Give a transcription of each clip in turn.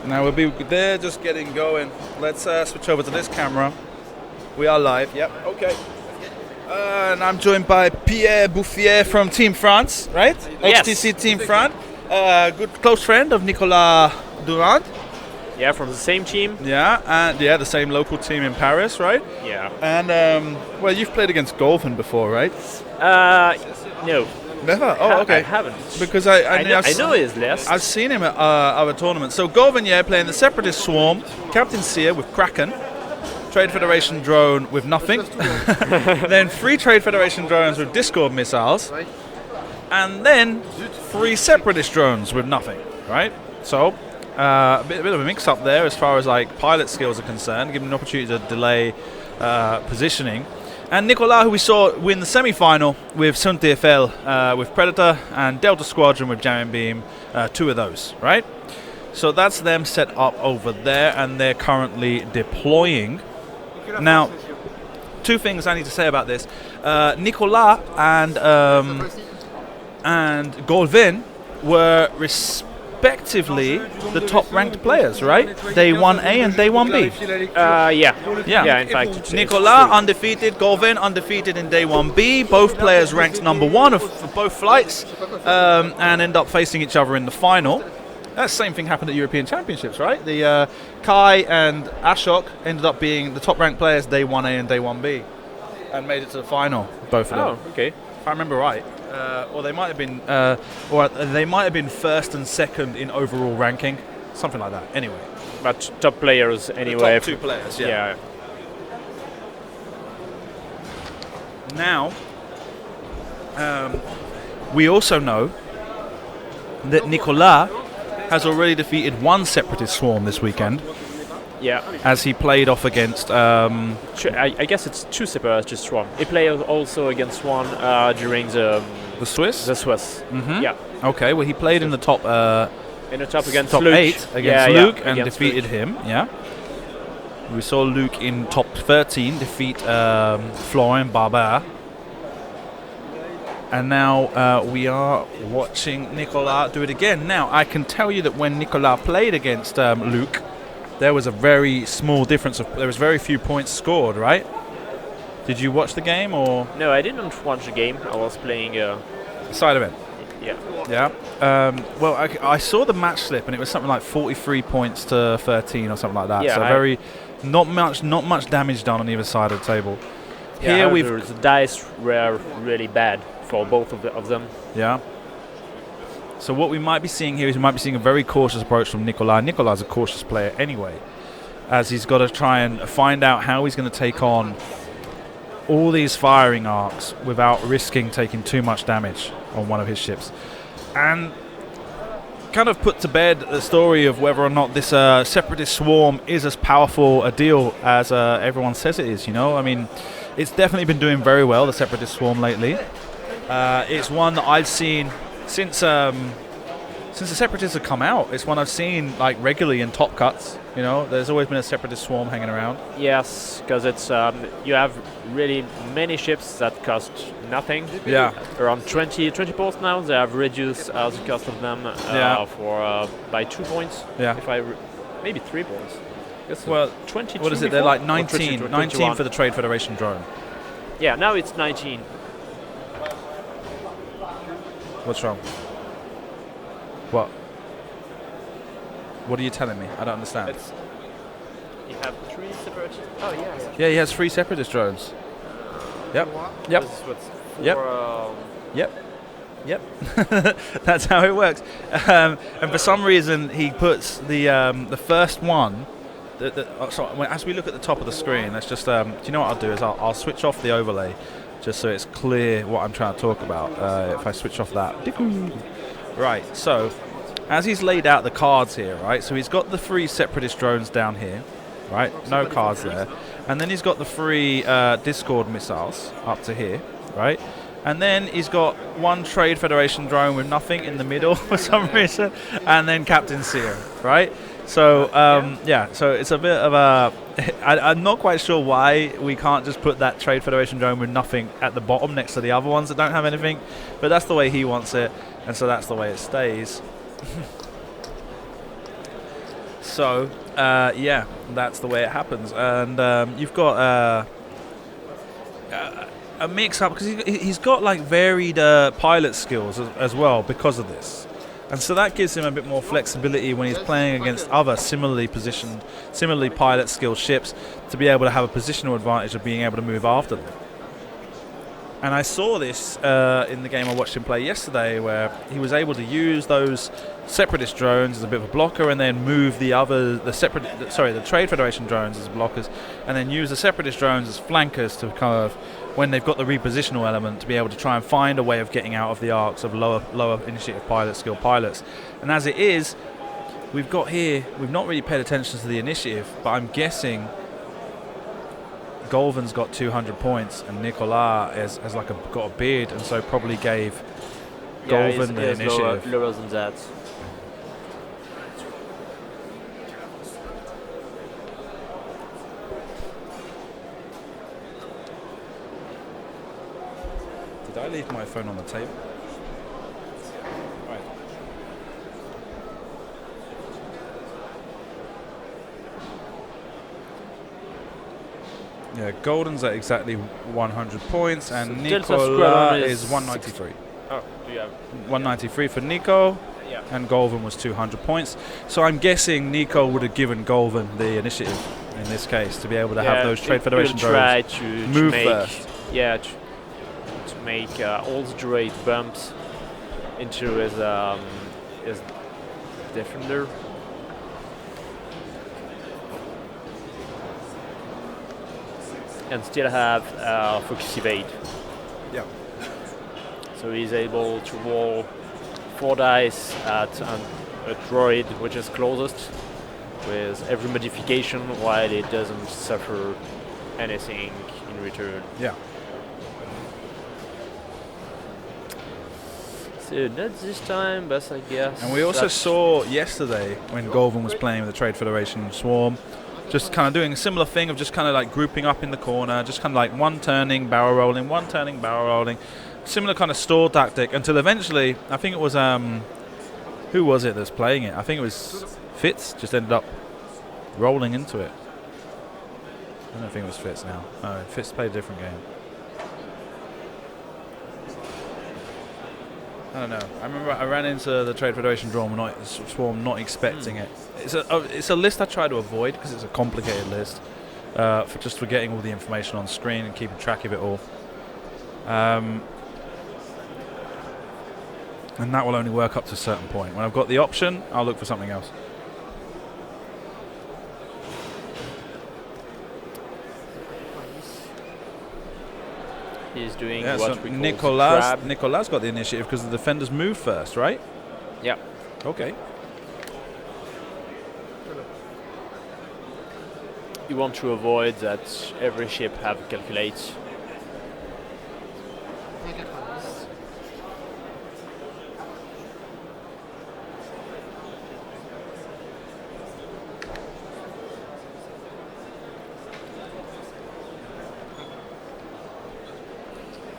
Now they're just getting going. Let's switch over to this camera. We are live. Yep. Okay. And I'm joined by Pierre Bouffier from Team France, right? Yes. HTC Team France. Good close friend of Nicolas Durand. Yeah, from the same team. Yeah, and the same local team in Paris, right? Yeah. And well, you've played against Golven before, right? No. Never? Oh, okay. I haven't. Because I know his list. I've seen him at other tournaments. So Golven, playing the Separatist Swarm, Captain Seer with Kraken, Trade Federation drone with nothing, then 3 Trade Federation drones with Discord missiles, and then 3 Separatist drones with nothing, right? So a bit of a mix-up there as far as like pilot skills are concerned, giving an opportunity to delay positioning. And Nicolas, who we saw win the semi-final with Sun TFL with Predator and Delta Squadron with Jamming Beam, 2 of those, right? So that's them set up over there, and they're currently deploying. Now, 2 things I need to say about this. Nicolas and Golven were respectively the top-ranked players, right? Day 1A and Day 1B. Yeah, in fact. Nicolas undefeated, Golven undefeated in Day 1B. Both players ranked number 1 for both flights and end up facing each other in the final. That same thing happened at European Championships, right? The Kai and Ashok ended up being the top-ranked players Day 1A and Day 1B, and made it to the final. Both of them. Oh, okay. If I remember right, or they might have been first and second in overall ranking, something like that. Anyway, But top players anyway. The top 2 players, yeah. Now, we also know that Nicolas has already defeated 1 Separatist Swarm this weekend. Yeah. As he played off against... I guess it's 2 Separatist Swarm. He played also against one during the Swiss? The Swiss. Mm-hmm. Yeah. Okay, well he played in the top... in the top against top Luke. 8 against Luke and against defeated Luke. him, yeah. We saw Luke in top 13 defeat Florian Barber. And now we are watching Nicolas do it again. Now, I can tell you that when Nicolas played against Luke, there was a very small difference. There was very few points scored, right? Did you watch the game or? No, I didn't watch the game. I was playing. Side event. Yeah. Yeah. Well, I saw the match slip, and it was something like 43 points to 13 or something like that. Yeah, so not much damage done on either side of the table. Yeah, the dice were really bad for both of them. Yeah. So what we might be seeing here is we might be seeing a very cautious approach from Nicolas. Nicolas is a cautious player anyway, as he's got to try and find out how he's going to take on all these firing arcs without risking taking too much damage on one of his ships. And kind of put to bed the story of whether or not this Separatist Swarm is as powerful a deal as everyone says it is, you know? I mean, it's definitely been doing very well, the Separatist Swarm, lately. It's one that I've seen since the Separatists have come out. It's one I've seen like regularly in top cuts. You know, there's always been a Separatist Swarm hanging around. Yes, because it's you have really many ships that cost nothing. Yeah. Around 20 points now. They have reduced the cost of them for by 2 points. Yeah. Maybe 3 points. Well, 22. What is it? They're like 19 for the Trade Federation drone. Yeah, now it's 19. What's wrong? What? What are you telling me? I don't understand. You have 3 separate. Oh yeah. Yeah, he has 3 Separatist drones. Yep. Yep. This is what's Yep. Yep. That's how it works. And for some reason, he puts the first one. As we look at the top of the screen, let's just. Do you know what I'll do? Is I'll switch off the overlay, just so it's clear what I'm trying to talk about. If I switch off that. Right. So, as he's laid out the cards here, right? So he's got the 3 Separatist drones down here, right? No cards there, and then he's got the 3 Discord missiles up to here, right? And then he's got 1 Trade Federation drone with nothing in the middle for some reason, and then Captain Seer, right? So, so it's a bit of a... I'm not quite sure why we can't just put that Trade Federation drone with nothing at the bottom next to the other ones that don't have anything, but that's the way he wants it, and so that's the way it stays. So, yeah, that's the way it happens. And you've got a mix-up, because he's got like varied pilot skills as well because of this. And so that gives him a bit more flexibility when he's playing against other similarly positioned, similarly pilot-skilled ships to be able to have a positional advantage of being able to move after them. And I saw this in the game I watched him play yesterday, where he was able to use those Separatist drones as a bit of a blocker, and then move the Trade Federation drones as blockers, and then use the Separatist drones as flankers to kind of, when they've got the repositional element, to be able to try and find a way of getting out of the arcs of lower initiative pilot skill pilots. And as it is, we've not really paid attention to the initiative, but I'm guessing Golven's got 200 points and Nicolas has got a beard, and so probably gave Golven the initiative. Lower than that. Did I leave my phone on the table? Right. Yeah, Golden's at exactly 100 points, and Nicolas is 193. Oh, do you have 193 for Nico, yeah. And Golven was 200 points. So I'm guessing Nico would have given Golven the initiative in this case to be able to have those Trade Federation drones move first. Yeah, to make all the droid bumps into his defender. And still have focus evade. Yeah. So he's able to roll 4 dice at a droid which is closest with every modification, while it doesn't suffer anything in return. Yeah. So not this time, but I guess. And we also saw yesterday when Golven was playing with the Trade Federation Swarm, just kind of doing a similar thing of just kind of like grouping up in the corner, just kind of like one turning, barrel rolling. Similar kind of stall tactic until eventually, I think it was, who was it that's playing it? I think it was Fitz, just ended up rolling into it. I don't think it was Fitz now. No, Fitz played a different game. I don't know. I remember I ran into the Trade Federation Swarm not expecting it. It's a list I try to avoid because it's a complicated list for getting all the information on screen and keeping track of it all. And that will only work up to a certain point. When I've got the option, I'll look for something else. He's doing what we call Nicolas got the initiative because the defenders move first, right? Yeah. Okay. You want to avoid that every ship have calculate.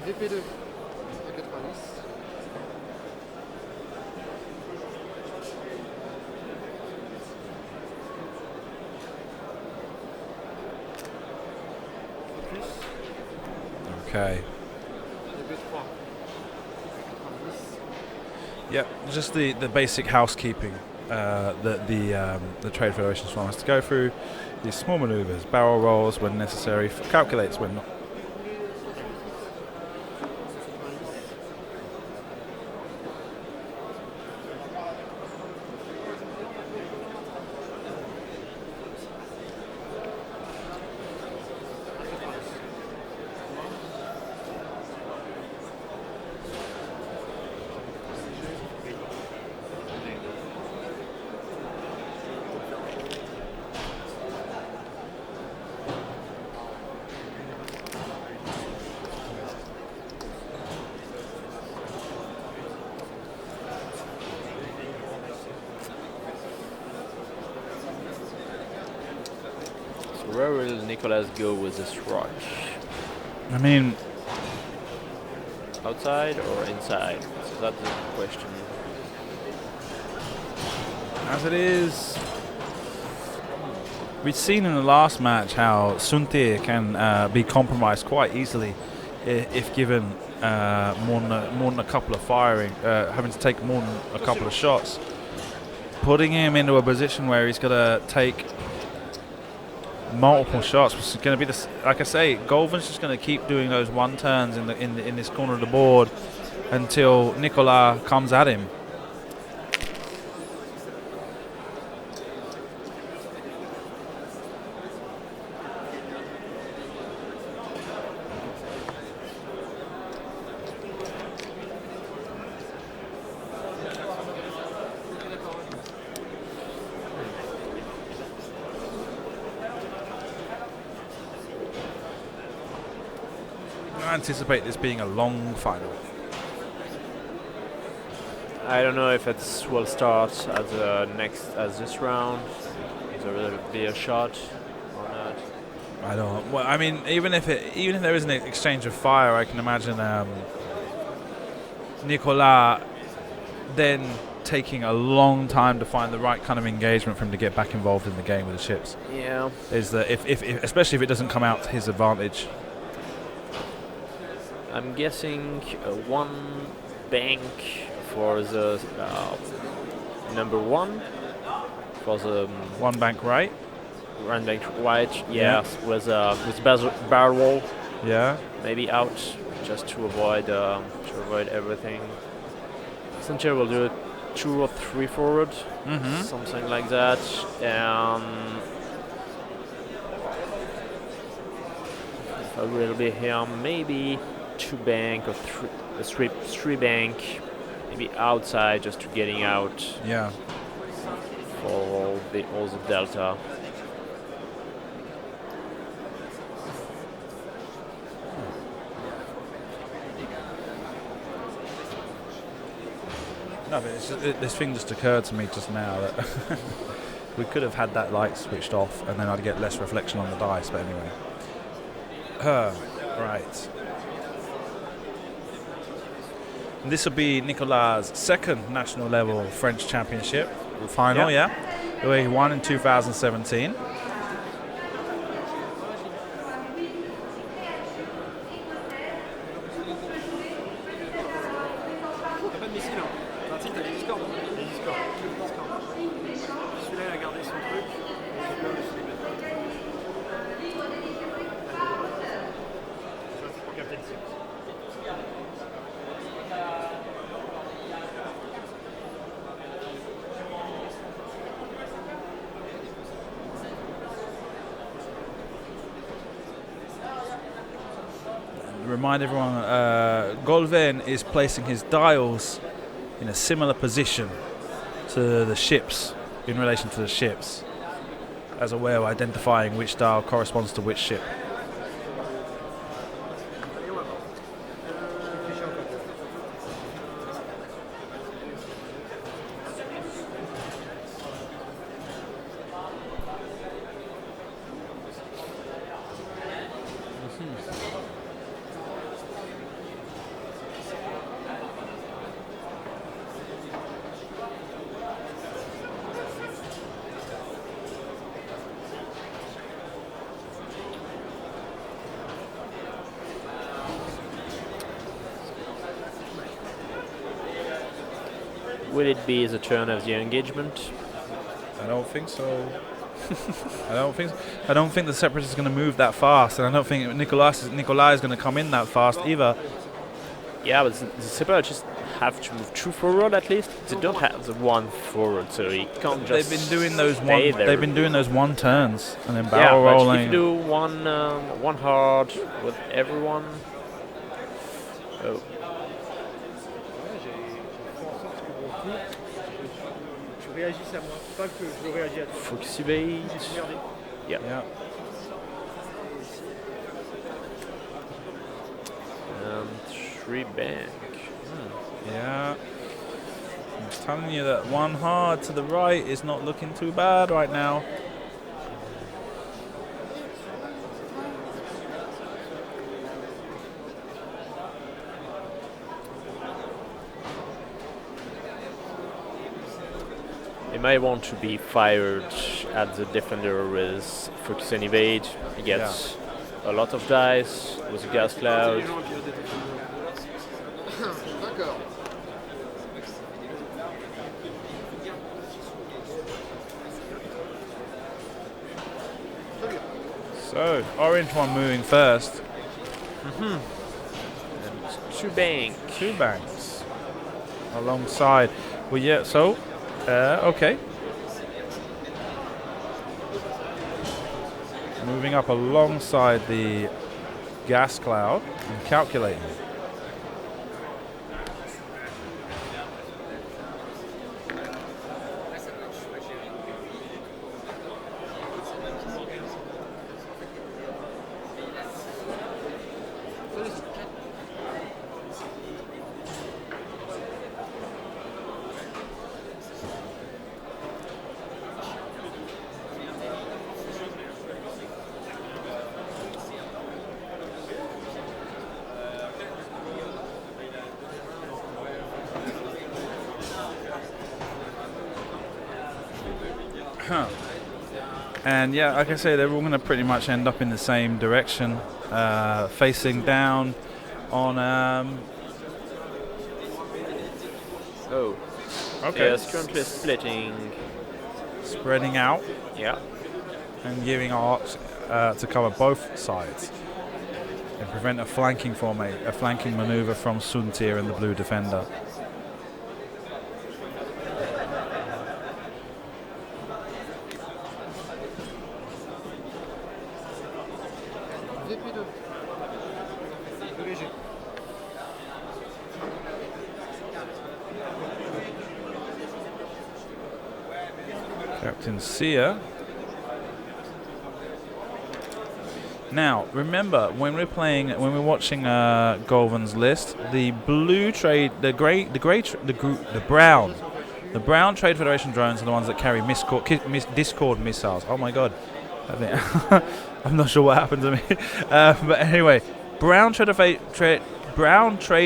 VP2, 90. Okay. Yep, just the basic housekeeping that the Trade Federation Swarm has to go through. These small maneuvers, barrel rolls when necessary, calculates when not. Where will Nicolas go with this rush? I mean, outside or inside? So that's the question. As it is, We've seen in the last match how Suntir can be compromised quite easily if given more than a couple of firing, having to take more than a couple of shots. Putting him into a position where he's going to take multiple shots was going to be like I say, Golven's just going to keep doing those one turns in this corner of the board until Nicolas comes at him. I anticipate this being a long final. I don't know if it will start as this round. Is there be a shot or not? I don't. Well, I mean, even if there is an exchange of fire, I can imagine Nicolas then taking a long time to find the right kind of engagement for him to get back involved in the game with the ships. Yeah. Is that if especially if it doesn't come out to his advantage. I'm guessing one bank for the number one. For the One bank right. one bank right. Yeah. With barrel. Yeah. Maybe out just to avoid everything. Sanchez will do 2 or 3 forward, something like that. If I will be here, maybe 2 bank or 3 bank, maybe outside just to getting out. Yeah. For all the delta. No, but this thing just occurred to me just now that we could have had that light switched off, and then I'd get less reflection on the dice. But anyway, right. And this will be Nicolas' second national level French championship final. Yeah, where he won in 2017. Remind everyone, Golven is placing his dials in a similar position to the ships, in relation to the ships, as a way of identifying which dial corresponds to which ship. Will it be the turn of the engagement? I don't think so. I don't think the Separatist is going to move that fast, and I don't think Nicolas is going to come in that fast either. Yeah, but the Separatists have to move 2 forward at least. They don't have the 1 forward, so he can't just. They've been doing those stay one. there. They've been doing those 1 turns and then barrel But rolling. if you do one hard with everyone. Oh. Focus evade. Yeah. And 3 bank. Yeah. I'm telling you that 1 hard to the right is not looking too bad right now. He might want to be fired at the defender with focus and evade. He gets a lot of dice with a gas cloud. So, orange one moving first. And two bank. Two banks alongside. Well, yeah. So, okay. Moving up alongside the gas cloud and calculating. And yeah, like I say, they're all going to pretty much end up in the same direction, facing down on. Okay. Yes, currently splitting. Spreading out Yeah. and giving arcs to cover both sides and prevent a flanking maneuver from Suntir and the blue defender. Captain Sia. Now, remember when we're watching Golven's list, the blue trade, the brown Trade Federation drones are the ones that carry Discord missiles. Oh my god, I'm not sure what happened to me. But anyway, brown Trade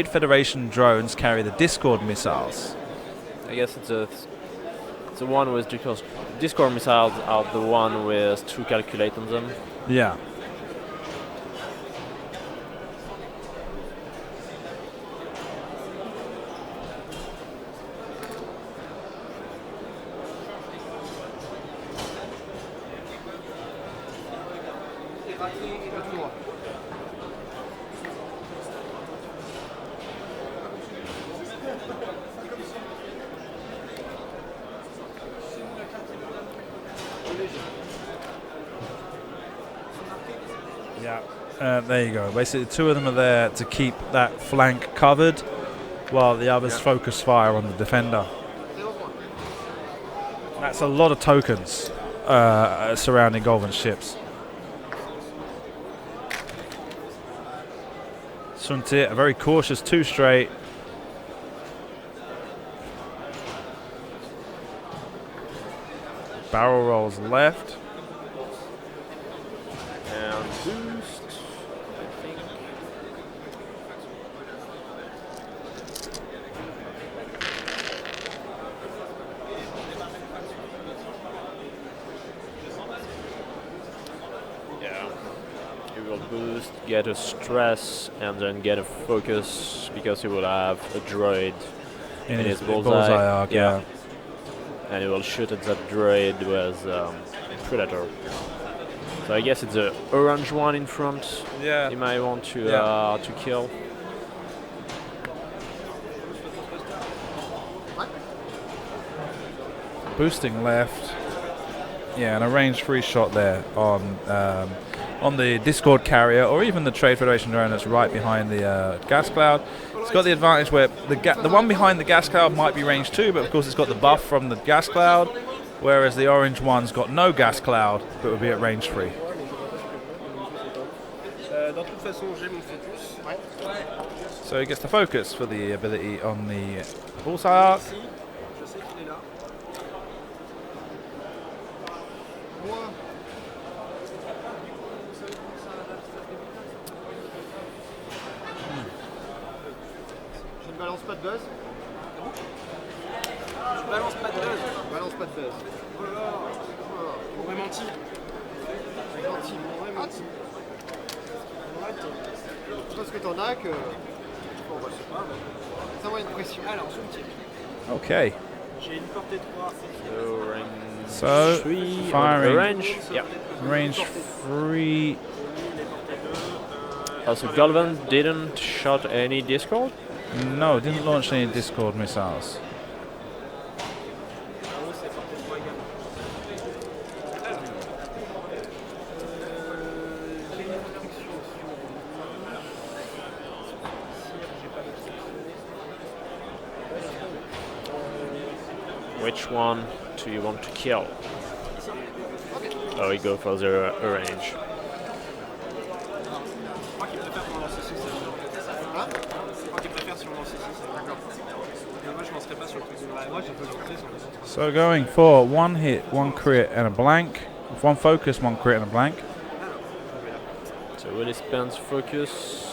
Federation drones carry the Discord missiles. I guess it's the one with Discord missiles are the one with 2 calculate on them. Yeah. There you go. Basically, 2 of them are there to keep that flank covered, while the others focus fire on the defender. That's a lot of tokens surrounding Golven ships. Suntir, a very cautious 2 straight. Barrel rolls left. And boost, I think. Yeah. He will boost, get a stress, and then get a focus because he will have a droid in his bullseye arc, yeah. And he will shoot at that droid with Predator. So I guess it's the orange one in front. Yeah. He might want to kill. Boosting left. Yeah, and a range 3 shot there on the Discord carrier, or even the Trade Federation drone that's right behind the gas cloud. It's got the advantage where the one behind the gas cloud might be range 2, but of course it's got the buff from the gas cloud, whereas the orange one's got no gas cloud, but would be at range 3. So he gets the focus for the ability on the bullseye arc. Balance pas de buzz. pas de buzz. Oh là là. On aurait menti. On aurait menti. Je pense que t'en as que... Bon, bah, je sais pas. Ça va une pression. Alors, je me tire. Okay. J'ai une portée 3. So, 3 firing. range. Yeah. Range 3. Also, Golven didn't shot any Discord. No, didn't launch any Discord missiles. Which one do you want to kill? Oh, we go for the range. So going for 1 hit, 1 crit and a blank. 1 focus, 1 crit and a blank. So really spends focus.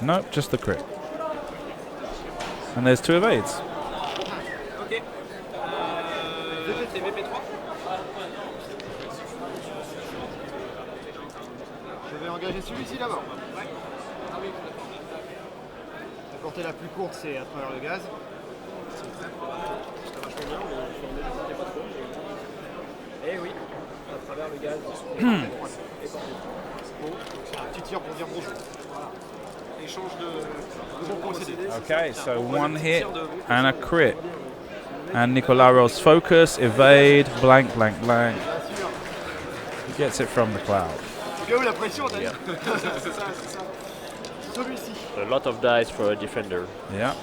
Nope, just the crit. And there's 2 evades. Ok. VP3. Je vais engager celui-ci là-bas. La portée la plus courte, c'est à travers le gaz. C'est vachement bien, mais je pas trop. Eh oui, à travers le gaz. Et portée 3. Bon, c'est un petit tir pour dire bonjour. Voilà. Échange de bons procédés. Okay, so 1 hit and a crit. And Nicolas rolls focus, evade, blank, blank, blank. He gets it from the cloud. La pression, yeah. C'est ça. Celui-ci. A lot of dice for a defender. Yeah.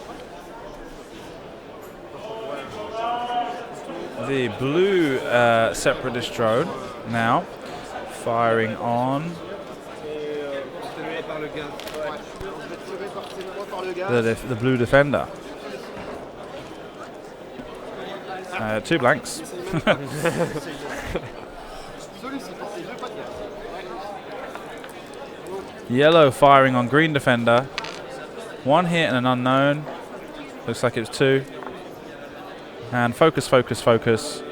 The blue separatist drone now firing on the blue defender. 2 blanks. Yellow firing on green defender. 1 hit and an unknown. Looks like it was 2. And focus, focus, focus.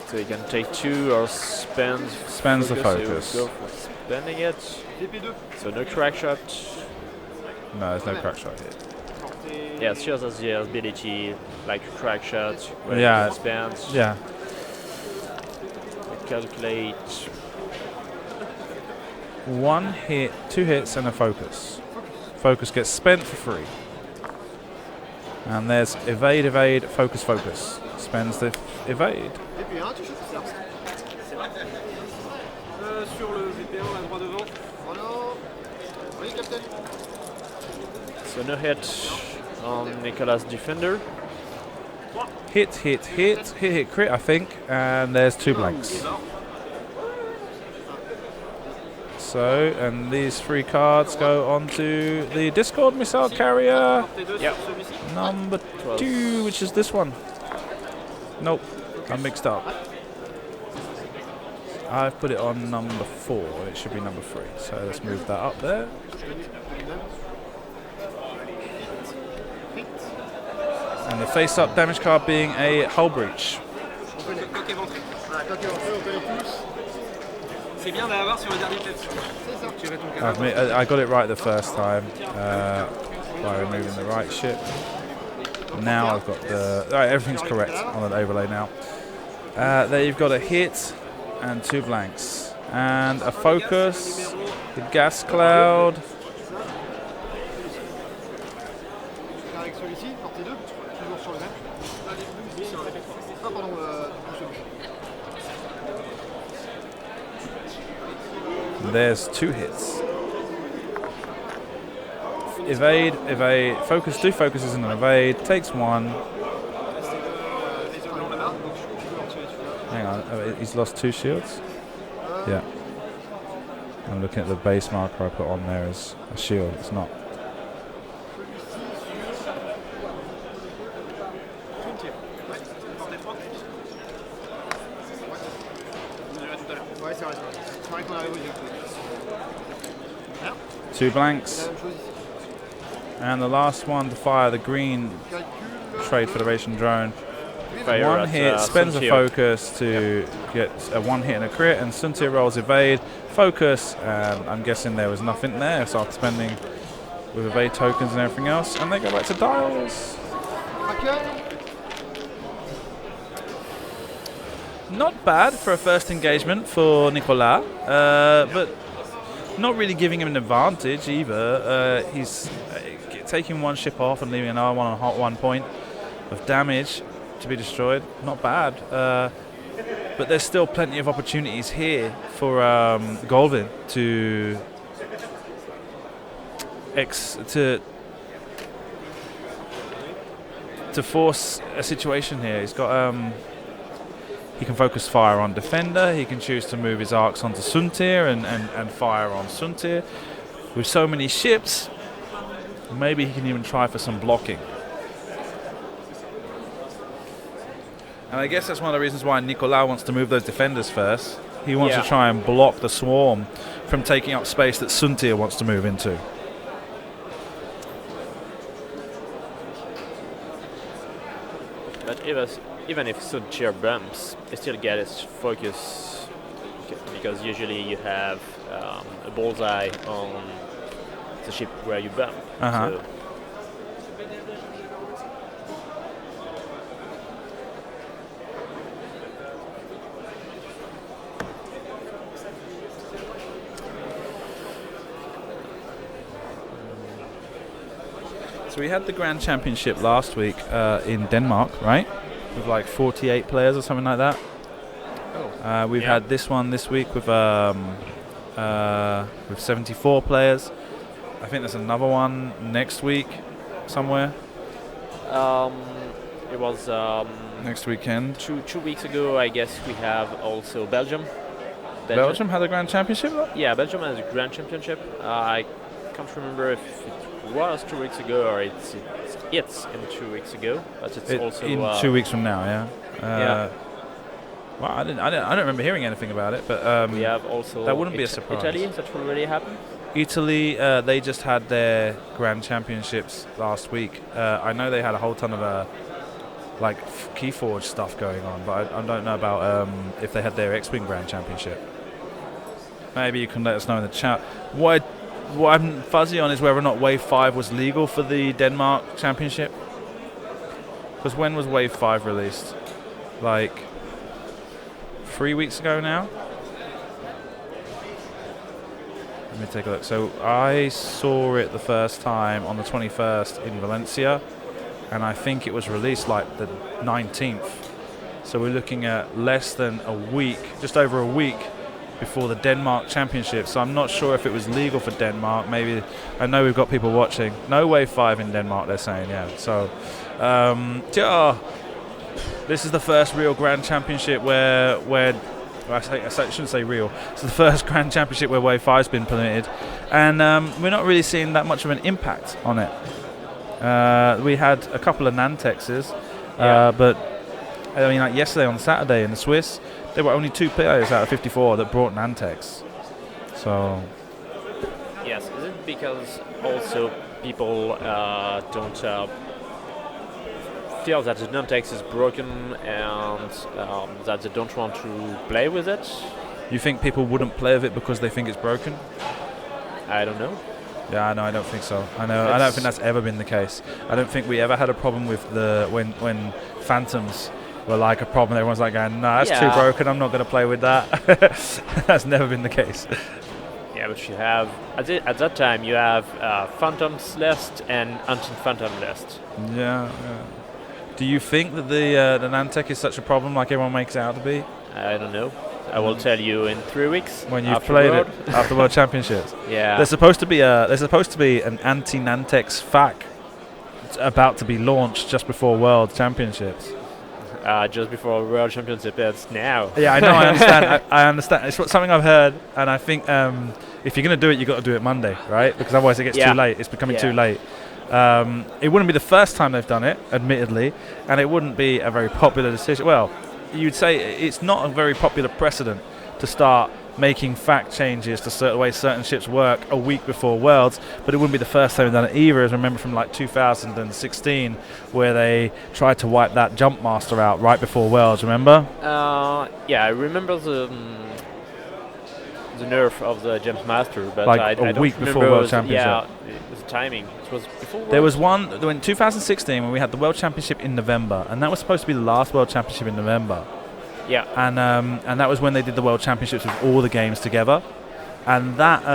So you can take 2 or spends the focus. So go for spending it. So no crack shot. No, there's no crack shot here. Yeah, it's just as the ability like a crack shot. Where Yeah. it spends. Yeah. Calculate. 1 hit, 2 hits and a focus. Focus gets spent for free. And there's evade, evade, focus, focus. Spends the evade. Sur le VP1 à droite devant. Voilà. Oui, capitaine. So no hit on Nicolas' defender. Hit, hit, hit, hit, hit, crit, I think. And there's 2 blanks. So, and these 3 cards go onto the Discord missile carrier. Yep. Number 2, which is this one. Nope, I'm mixed up. I've put it on number 4, it should be number 3. So let's move that up there. And the face-up damage card being a hull breach. C'est bien d'avoir sur le dernier test. I got it right the first time by removing the right ship. Now I've got the... Right, everything's correct on an overlay now. There you've got a hit and 2 blanks. And a focus, the gas cloud. Avec celui-ci, portée 2, toujours sur le même. Ah pardon, There's 2 hits. Evade, evade, focus, 2 focuses and an evade, takes 1. Hang on, he's lost 2 shields? Yeah. I'm looking at the base marker I put on there as a shield, it's not. c'est vrai. C'est vrai qu'on arrive au jeu. Bien. 2 La blanks. même chose ici. And the last one to fire the green Calcul. Trade Federation drone. Fire One at, hit, spends a Suntier. focus to get a 1 hit and a crit, and Suntier rolls evade, focus, and I'm guessing there was nothing there, so after spending with evade tokens and everything else, and they go back to dials. Kraken. Not bad for a first engagement for Nicolas, but not really giving him an advantage either. He's taking one ship off and leaving another one on hot 1 point of damage to be destroyed. Not bad, but there's still plenty of opportunities here for Golven to force a situation here. He's got he can focus fire on defender. He can choose to move his arcs onto Suntier and fire on Suntier. With so many ships, maybe he can even try for some blocking. And I guess that's one of the reasons why Nicolas wants to move those defenders first. He wants to try and block the swarm from taking up space that Suntier wants to move into. But even if Suntier bumps, he still gets his focus because usually you have a bullseye on the ship where you bump. So So we had the Grand Championship last week in Denmark, right? With like 48 players or something like that. We've had this one this week with 74 players. I think there's another one next week somewhere. it was Next weekend. 2 weeks ago, I guess we have also Belgium. Belgium had a Grand Championship? Yeah, Belgium has a Grand Championship. I can't remember if it was 2 weeks ago or it's in 2 weeks ago, but it's also in 2 weeks from now. Yeah. Yeah. Well, I don't remember hearing anything about it, but we have also that wouldn't be a surprise. Italy, that will already happen. Italy, they just had their Grand Championships last week. I know they had a whole ton of Keyforge stuff going on, but I don't know about if they had their X-Wing Grand Championship. Maybe you can let us know in the chat. What I'm fuzzy on is whether or not Wave 5 was legal for the Denmark Championship. Because when was Wave 5 released? Like 3 weeks ago now? Let me take a look. So I saw it the first time on the 21st in Valencia, and I think it was released like the 19th. So we're looking at less than a week, just over a week before the Denmark Championship. So I'm not sure if it was legal for Denmark. Maybe, I know we've got people watching. No Wave 5 in Denmark, they're saying, yeah. So, this is the first real Grand Championship where I shouldn't say real. It's the first Grand Championship where Wave 5's been permitted, and we're not really seeing that much of an impact on it. We had a couple of Nantexes, but I mean, like yesterday on Saturday in the Swiss, there were only 2 players out of 54 that brought Nantex. So Yes, is it because also people don't feel that the Nantex is broken and that they don't want to play with it? you think people wouldn't play with it because they think it's broken? I don't know. Yeah, no, I don't think so. I don't think that's ever been the case. I don't think we ever had a problem with when Phantoms were like a problem. Everyone's like going, "No, that's too broken. I'm not going to play with that." That's never been the case. Yeah, but you have at that time you have Phantoms list and anti-Phantom list. Yeah. Do you think that the Nantec is such a problem like everyone makes it out to be? I don't know. I will tell you in 3 weeks when you've played it after World Championships. Yeah. There's supposed to be an anti-Nantex FAQ about to be launched just before World Championships. Just before World Championship, it's now. Yeah, I know. I understand. I understand. It's something I've heard, and I think if you're going to do it, you've got to do it Monday, right? Because otherwise it gets too late. It's becoming too late. It wouldn't be the first time they've done it, admittedly, and it wouldn't be a very popular decision. Well, you'd say it's not a very popular precedent to start making fact changes to certain way certain ships work a week before Worlds, but it wouldn't be the first time they've done it either. As I remember from like 2016, where they tried to wipe that jump master out right before Worlds. Remember? Yeah, I remember the nerf of the jump master, but Like I a don't week before remember World Championship. Yeah, the timing. It was before. There Worlds? was one in 2016 when we had the World Championship in November, and that was supposed to be the last World Championship in November. Yeah. And that was when they did the World Championships with all the games together. And that,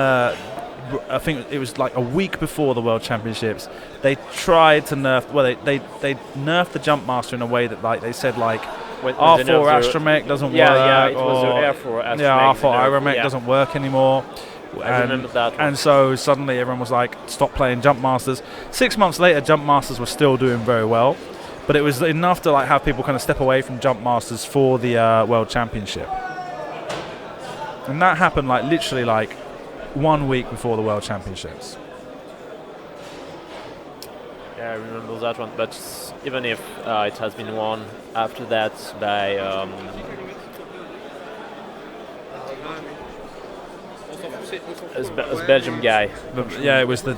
I think it was like a week before the World Championships, they tried to nerf, well, they nerfed the jump master in a way that, like, they said, like, When R4 they nerfed Astromech doesn't work. Yeah, it was the R4 Astromech. Yeah, R4 they nerfed, Astromech doesn't work anymore. I remember that one. And so suddenly everyone was like, stop playing Jump Masters. 6 months later, Jump Masters were still doing very well. But it was enough to like have people kind of step away from Jump Masters for the World Championship. And that happened like literally like 1 week before the World Championships. Yeah, I remember that one. But even if it has been won after that by On a Belgium guy. Yeah, it was the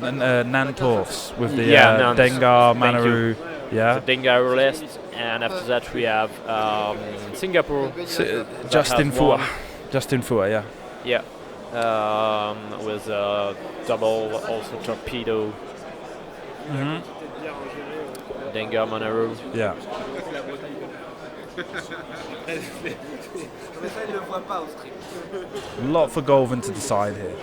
Nantorfs with the Nant. Dengar, Thank Manaru. Yeah. The Dengar list, and after that we have Singapore. Justin has won. Fua. Justin Fua, yeah. Yeah. With double also torpedo. Mm-hmm. Dengar Manaru. Yeah. A lot for Golven to decide here.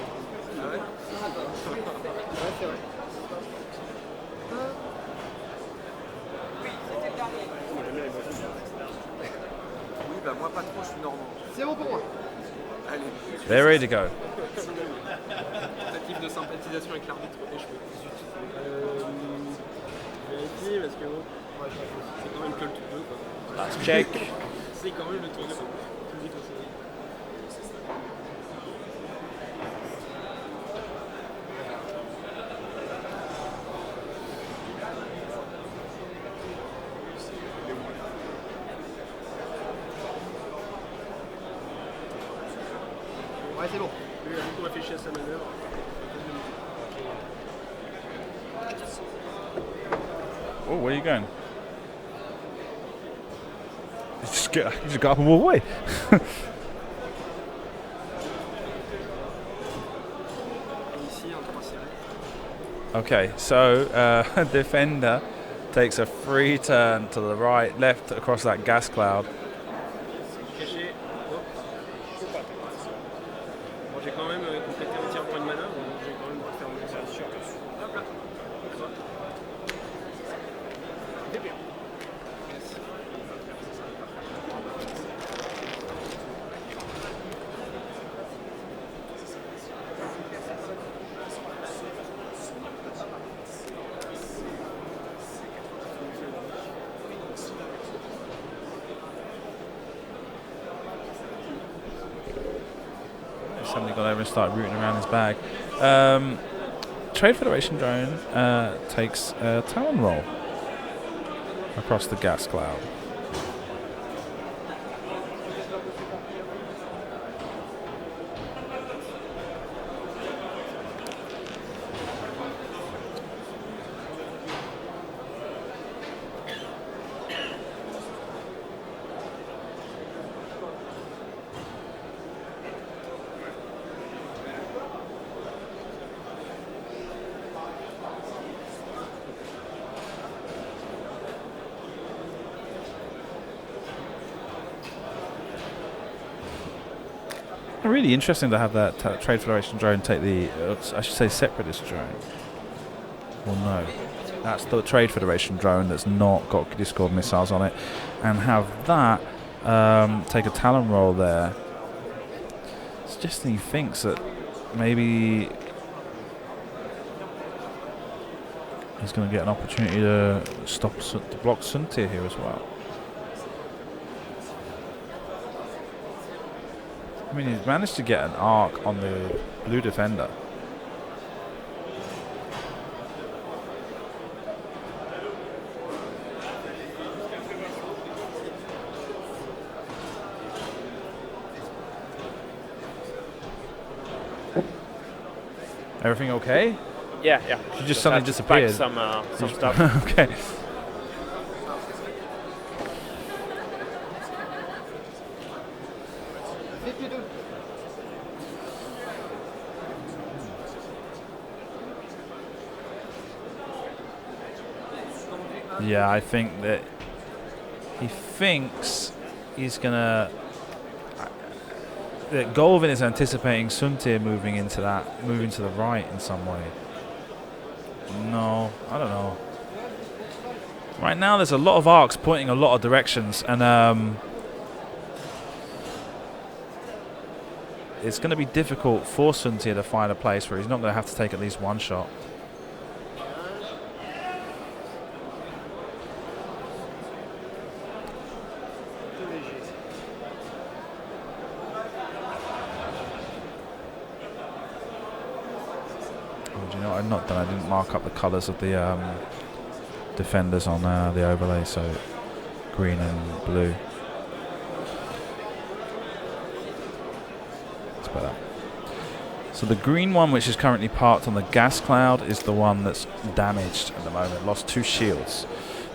Oui, bah moi pas trop, je suis normand. C'est bon pour moi. Allez. They're ready to go. Tentative de sympathisation avec l'arbitre des cheveux. Vérifier parce que bon, c'est quand même que le tour 2 quoi. Last check. C'est quand même le tour 2. Ouais, c'est bon. Lui, il a beaucoup réfléchi à sa manœuvre. Oh, where are you going? You just got up and walk away. Ici, un 3 serré. Okay, so defender takes a free turn to the right, left across that gas cloud. Caché. Hop. Bon, j'ai quand même complété un tir point de manœuvre, donc j'ai quand même faire mon exercice. Hop là. C'est bien. Merci. Somebody got over and started rooting around his bag. Trade Federation drone takes a Talon roll across the gas cloud. Really interesting to have that Trade Federation drone take the, I should say, Separatist drone. Well, no. That's the Trade Federation drone that's not got Discord missiles on it. And have that take a Talon roll there. Suggesting he thinks that maybe he's going to get an opportunity to to block Suntir here as well. I mean, he's managed to get an arc on the blue defender. Everything okay? Yeah, yeah. She just suddenly had to pack disappeared. some stuff. Okay. Yeah, I think that he thinks he's gonna. That Golven is anticipating Suntir moving to the right in some way. No, I don't know. Right now, there's a lot of arcs pointing a lot of directions, and it's going to be difficult for Suntir to find a place where he's not going to have to take at least one shot. Oh, do you know what I've not done? I didn't mark up the colours of the defenders on the overlay, so green and blue. It's better. So the green one, which is currently parked on the gas cloud, is the one that's damaged at the moment, lost 2 shields.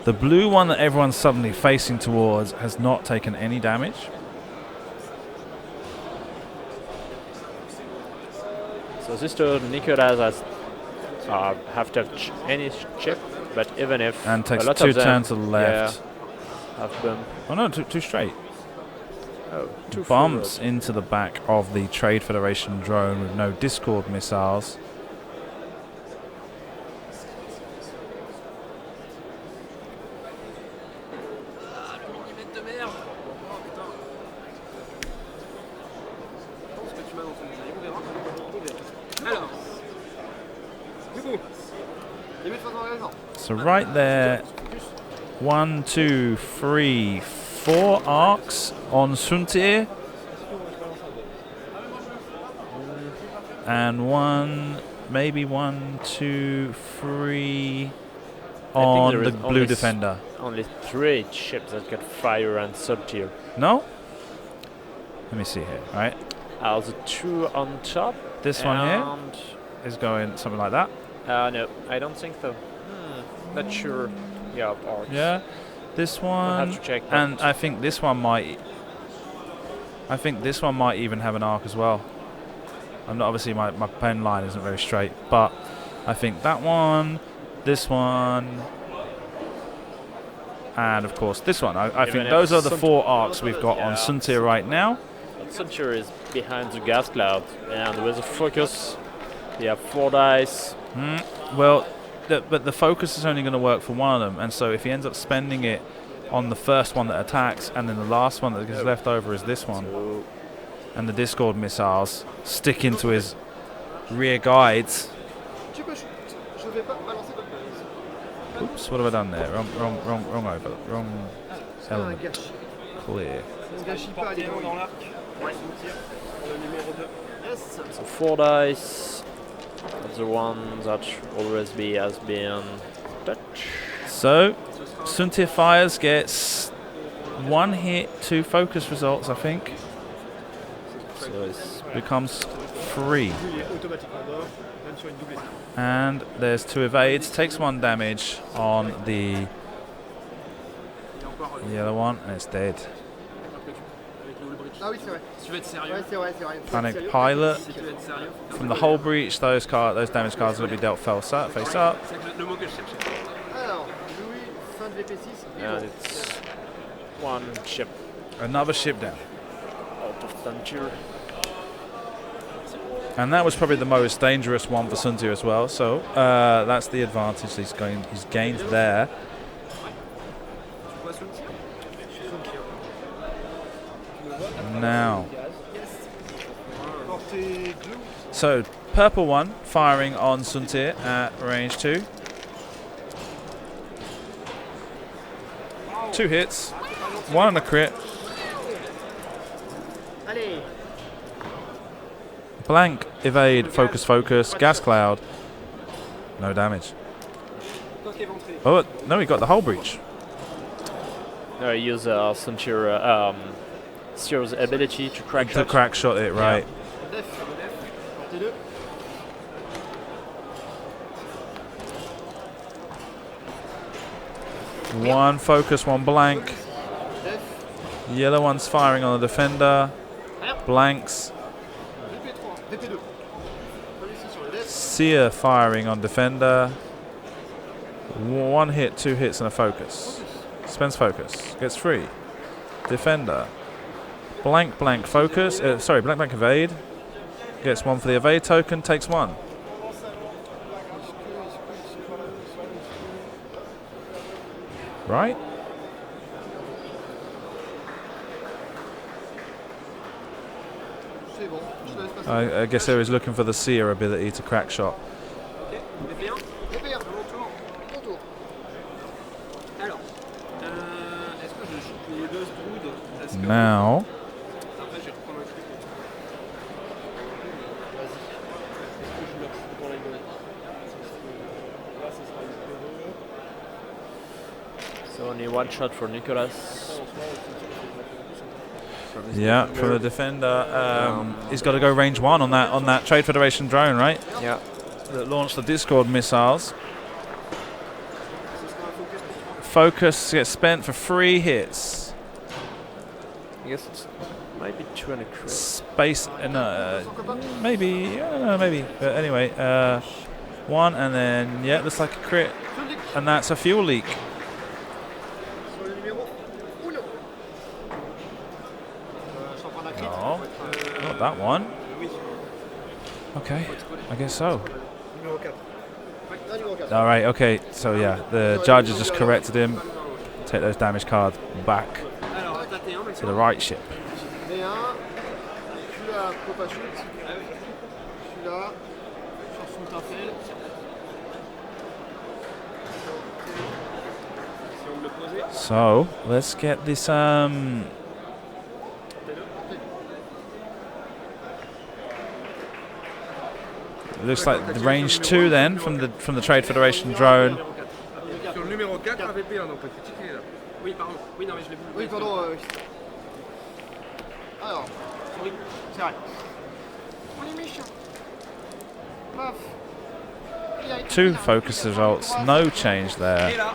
The blue one that everyone's suddenly facing towards has not taken any damage. So this turn, Nicolas has have touched any chip, but even if And takes a lot 2 of them, turns to the left. yeah, have been Oh no, two straight. two Bumps forward. into the back of the Trade Federation drone with no Discord missiles. So right there, 1, 2, 3, 4 arcs on Suntir. And 1, maybe 1, 2, 3 on there the is blue only defender. Only 3 ships that got fire and sub-tier. No? Let me see here, right? The 2 on top. This one here is going something like that. No, I don't think so. Not sure. Yeah, arcs. Yeah. This I'll one. have to check. And I think this one might. I think this one might even have an arc as well. I'm not, obviously my pen line isn't very straight, but I think that one, this one, and of course this one. I think those are the 4 arcs we've got on Suntir right now. Suntir is behind the gas cloud, and with a focus, you have 4 dice. Well, but the focus is only going to work for one of them, and so if he ends up spending it on the first one that attacks, and then the last one that gets left over is this one, So and the Discord missiles stick into his rear guides. Oops, what have I done there? Wrong over, wrong element. Clear. so 4 dice. That's the one that always has been touch. So, Suntir Fires gets 1 hit, 2 focus results, I think. So it's Becomes 3. And there's 2 evades. Takes 1 damage on the yellow one, and it's dead. Panic Pilot. From the whole breach, those damage cards will be dealt face up. and it's 1 ship Another ship down. out of Suntir. And that was probably the most dangerous one for Suntir as well. So that's the advantage he's gained there. Now, so purple one firing on Suntir at range 2. 2 hits, 1 on a crit. Blank, evade, focus, gas cloud. No damage. Oh, no, he got the whole breach. No, I use Suntir Steer's ability to crack To shot. crack shot it, right. One focus, one blank. Yellow one's firing on the defender. Blanks. Seer firing on defender. One hit, two hits, and a focus. Spends focus. Gets free. Defender. Blank, blank, focus. Blank, blank, evade. Gets one for the evade token, takes one. Right? I guess I was looking for the seer ability to crack shot. Now So only one shot for Nicolas. yeah, from the defender, he's got to go range one on that Trade Federation drone, right? Yeah. That launched the Discord missiles. Focus gets spent for 3 hits. I guess it's might be 2 and a crit. Space, maybe, I don't know, maybe. But anyway, 1 and then looks like a crit, and that's a fuel leak. No, not that one. Okay, I guess so. All right, okay, so yeah, the judge has just corrected him. Take those damage cards back to the right ship. So let's get this. Looks like the range 2 then from the Trade Federation drone. Two focus results, no change there.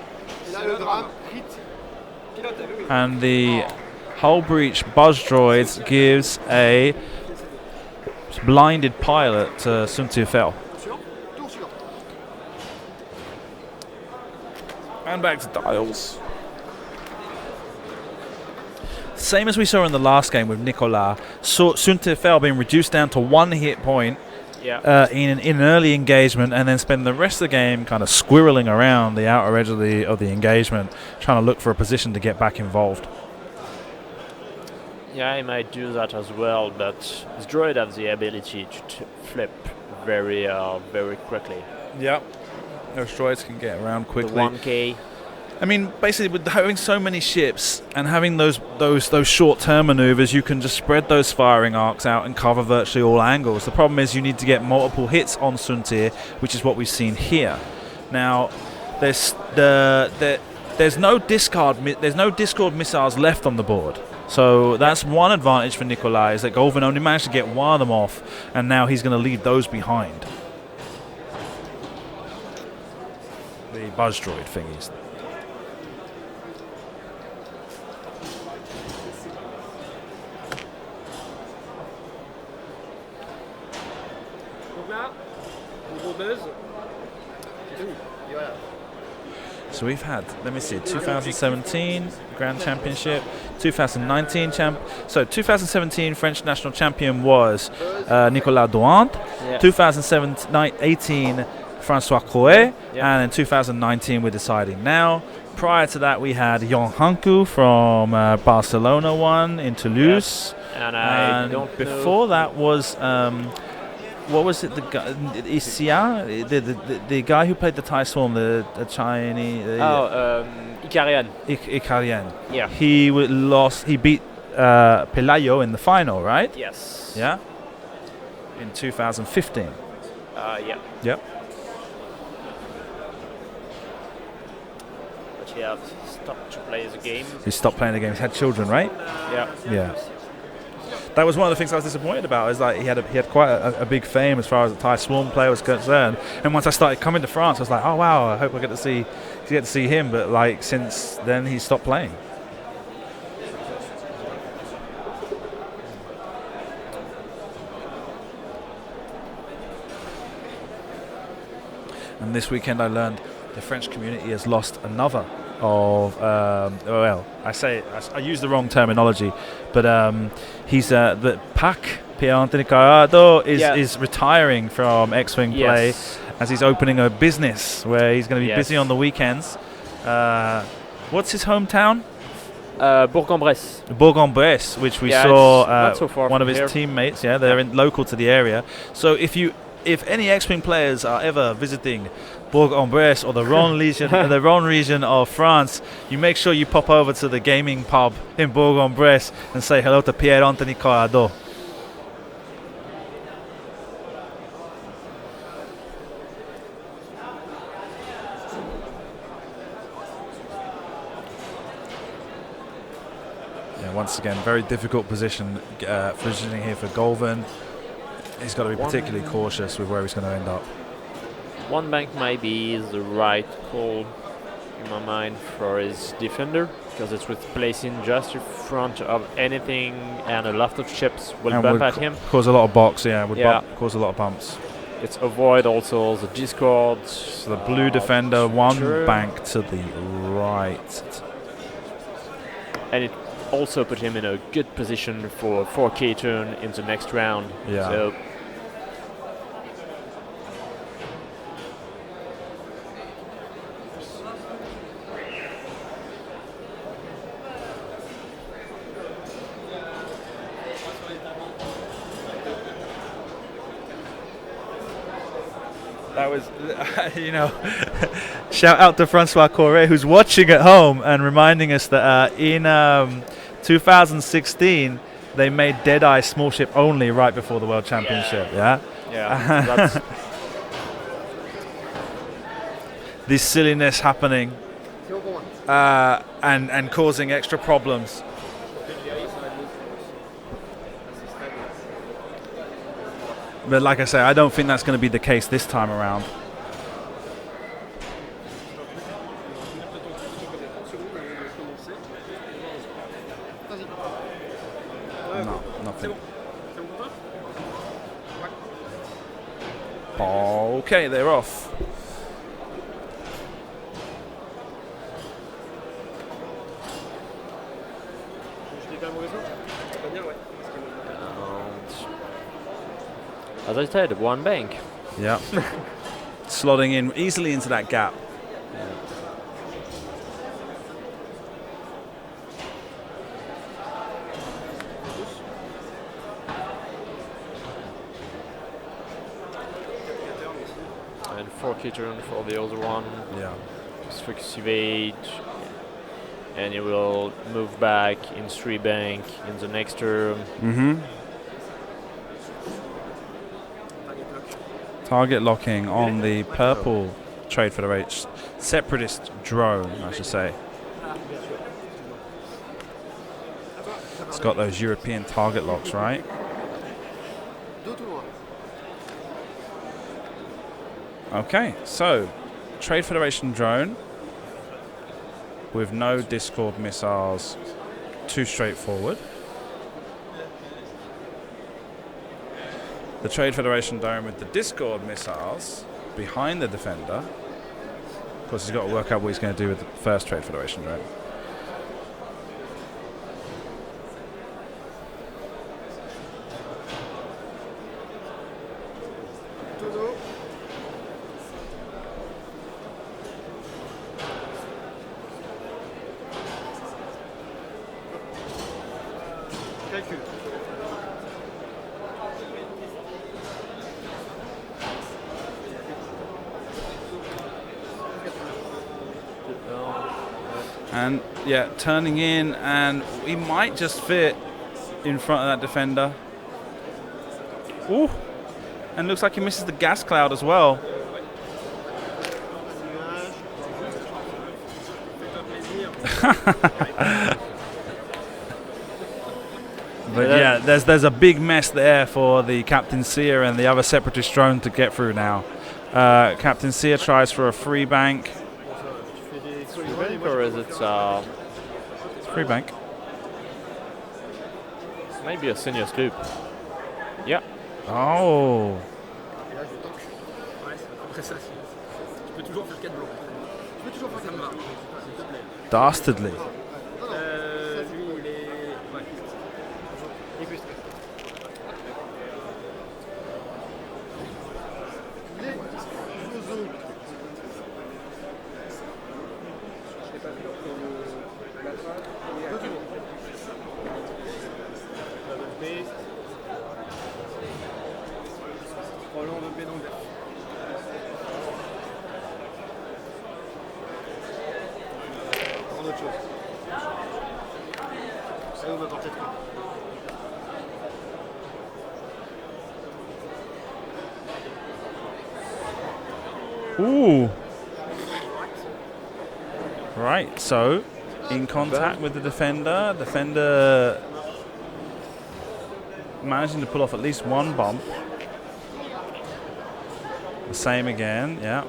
And the hull breach buzz droids gives a blinded pilot to Sun Tzu-Fel. And back to dials. Same as we saw in the last game with Nicolas, Sun Tzu-Fel being reduced down to 1 hit point in an early engagement, and then spend the rest of the game kind of squirreling around the outer edge of the engagement, trying to look for a position to get back involved. Yeah, I might do that as well, but the droid has the ability to flip very quickly. Yep. Those droids can get around quickly. The 1K. I mean, basically, with having so many ships and having those short-term maneuvers, you can just spread those firing arcs out and cover virtually all angles. The problem is you need to get multiple hits on Sun Tzu, which is what we've seen here. Now, there's no Discord missiles left on the board. So that's one advantage for Nicolas, is that Golven only managed to get one of them off, and now he's going to leave those behind. The buzz droid thingies. So we've had, let me see, 2017 Grand Championship, 2019 So 2017 French national champion was Nicolas Durand. Yeah. 2018 Francois Croet, and in 2019 we're deciding now. Prior to that, we had Jan Hanku from Barcelona won in Toulouse, and before that was what was it? The guy, the guy who played the Thai Swarm, the Chinese. Ikarian. Ikarian. Yeah. He lost. He beat Pelayo in the final, right? Yes. Yeah. In 2015. Yeah. Yep. But he had stopped to play the game. He stopped playing the game. He had children, right? Yeah. Yeah. that was one of the things I was disappointed about. Is like he had quite a big fame as far as the Thai Swarm player was concerned. And once I started coming to France, I was like, oh wow, I hope I get to see him. But like since then, he stopped playing. And this weekend I learned the French community has lost another of, I use the wrong terminology, but he's the Pierre-Anthony Carrado is retiring from X-Wing play as he's opening a business where he's going to be busy on the weekends. What's his hometown? Bourg-en-Bresse. Bourg-en-Bresse, which we saw not so far one of from his here. teammates. Yeah, they're local to the area. So if any X-Wing players are ever visiting Bourg-en-Bresse or the Rhône region of France, you make sure you pop over to the gaming pub in Bourg-en-Bresse and say hello to Pierre-Anthony Carrado. Yeah, once again, very difficult positioning here for Golven. He's got to be particularly cautious with where he's going to end up. One bank might be the right call in my mind for his defender, because it's with placing just in front of anything, and a lot of chips will bump at him. Cause a lot of box, cause a lot of bumps. It's avoid also the discords. So the blue defender, one bank to the right. And it also put him in a good position for 4K turn in the next round. Yeah. So that was, shout out to Francois Correa, who's watching at home and reminding us that in 2016 they made Deadeye small ship only right before the World Championship. Yeah. that's This silliness happening and causing extra problems. But like I say, I don't think that's going to be the case this time around. No, nothing. Okay, they're off. as I said, one bank. Yeah. Slotting in easily into that gap. And 4K turn for the other one. Yeah. Just focus evade. And you will move back in 3 bank in the next turn. Mm-hmm. Target locking on the purple Trade Federation separatist drone, I should say. It's got those European target locks, right? Okay, so Trade Federation drone with no Discord missiles, too straightforward. The Trade Federation drone with the Discord missiles behind the defender. Of course, he's got to work out what he's going to do with the first Trade Federation drone. And yeah, turning in, and he might just fit in front of that defender. Ooh, and looks like he misses the gas cloud as well. But yeah, there's a big mess there for the Captain Seer and the other Separatist drone to get through now. Captain Seer tries for a free bank. Or is it Free bank. maybe a senior sloop? Yeah. Oh. Et là, je tank. Ouais, c'est à peu près ça. Je peux toujours faire 4 blancs. Je peux toujours faire ça me va. S'il te plaît. Dastardly. Lui, il est. Ouais. Il est plus stressé. Je l'ai pas vu dans la trace. Probablement de B dans le vert. Prends autre chose. Ça nous va porter 3. Ooh. Right, so in contact with the defender. Defender managing to pull off at least one bump. The same again, yeah.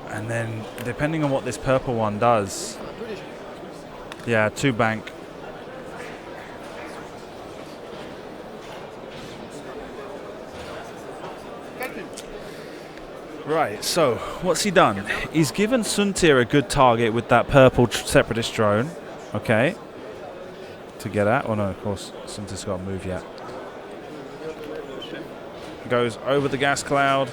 And then, depending on what this purple one does, yeah, 2 bank. Right, so what's he done? He's given Suntir a good target with that purple Separatist drone, okay, to get at. Oh no, of course, Suntir's got to move yet. Goes over the gas cloud.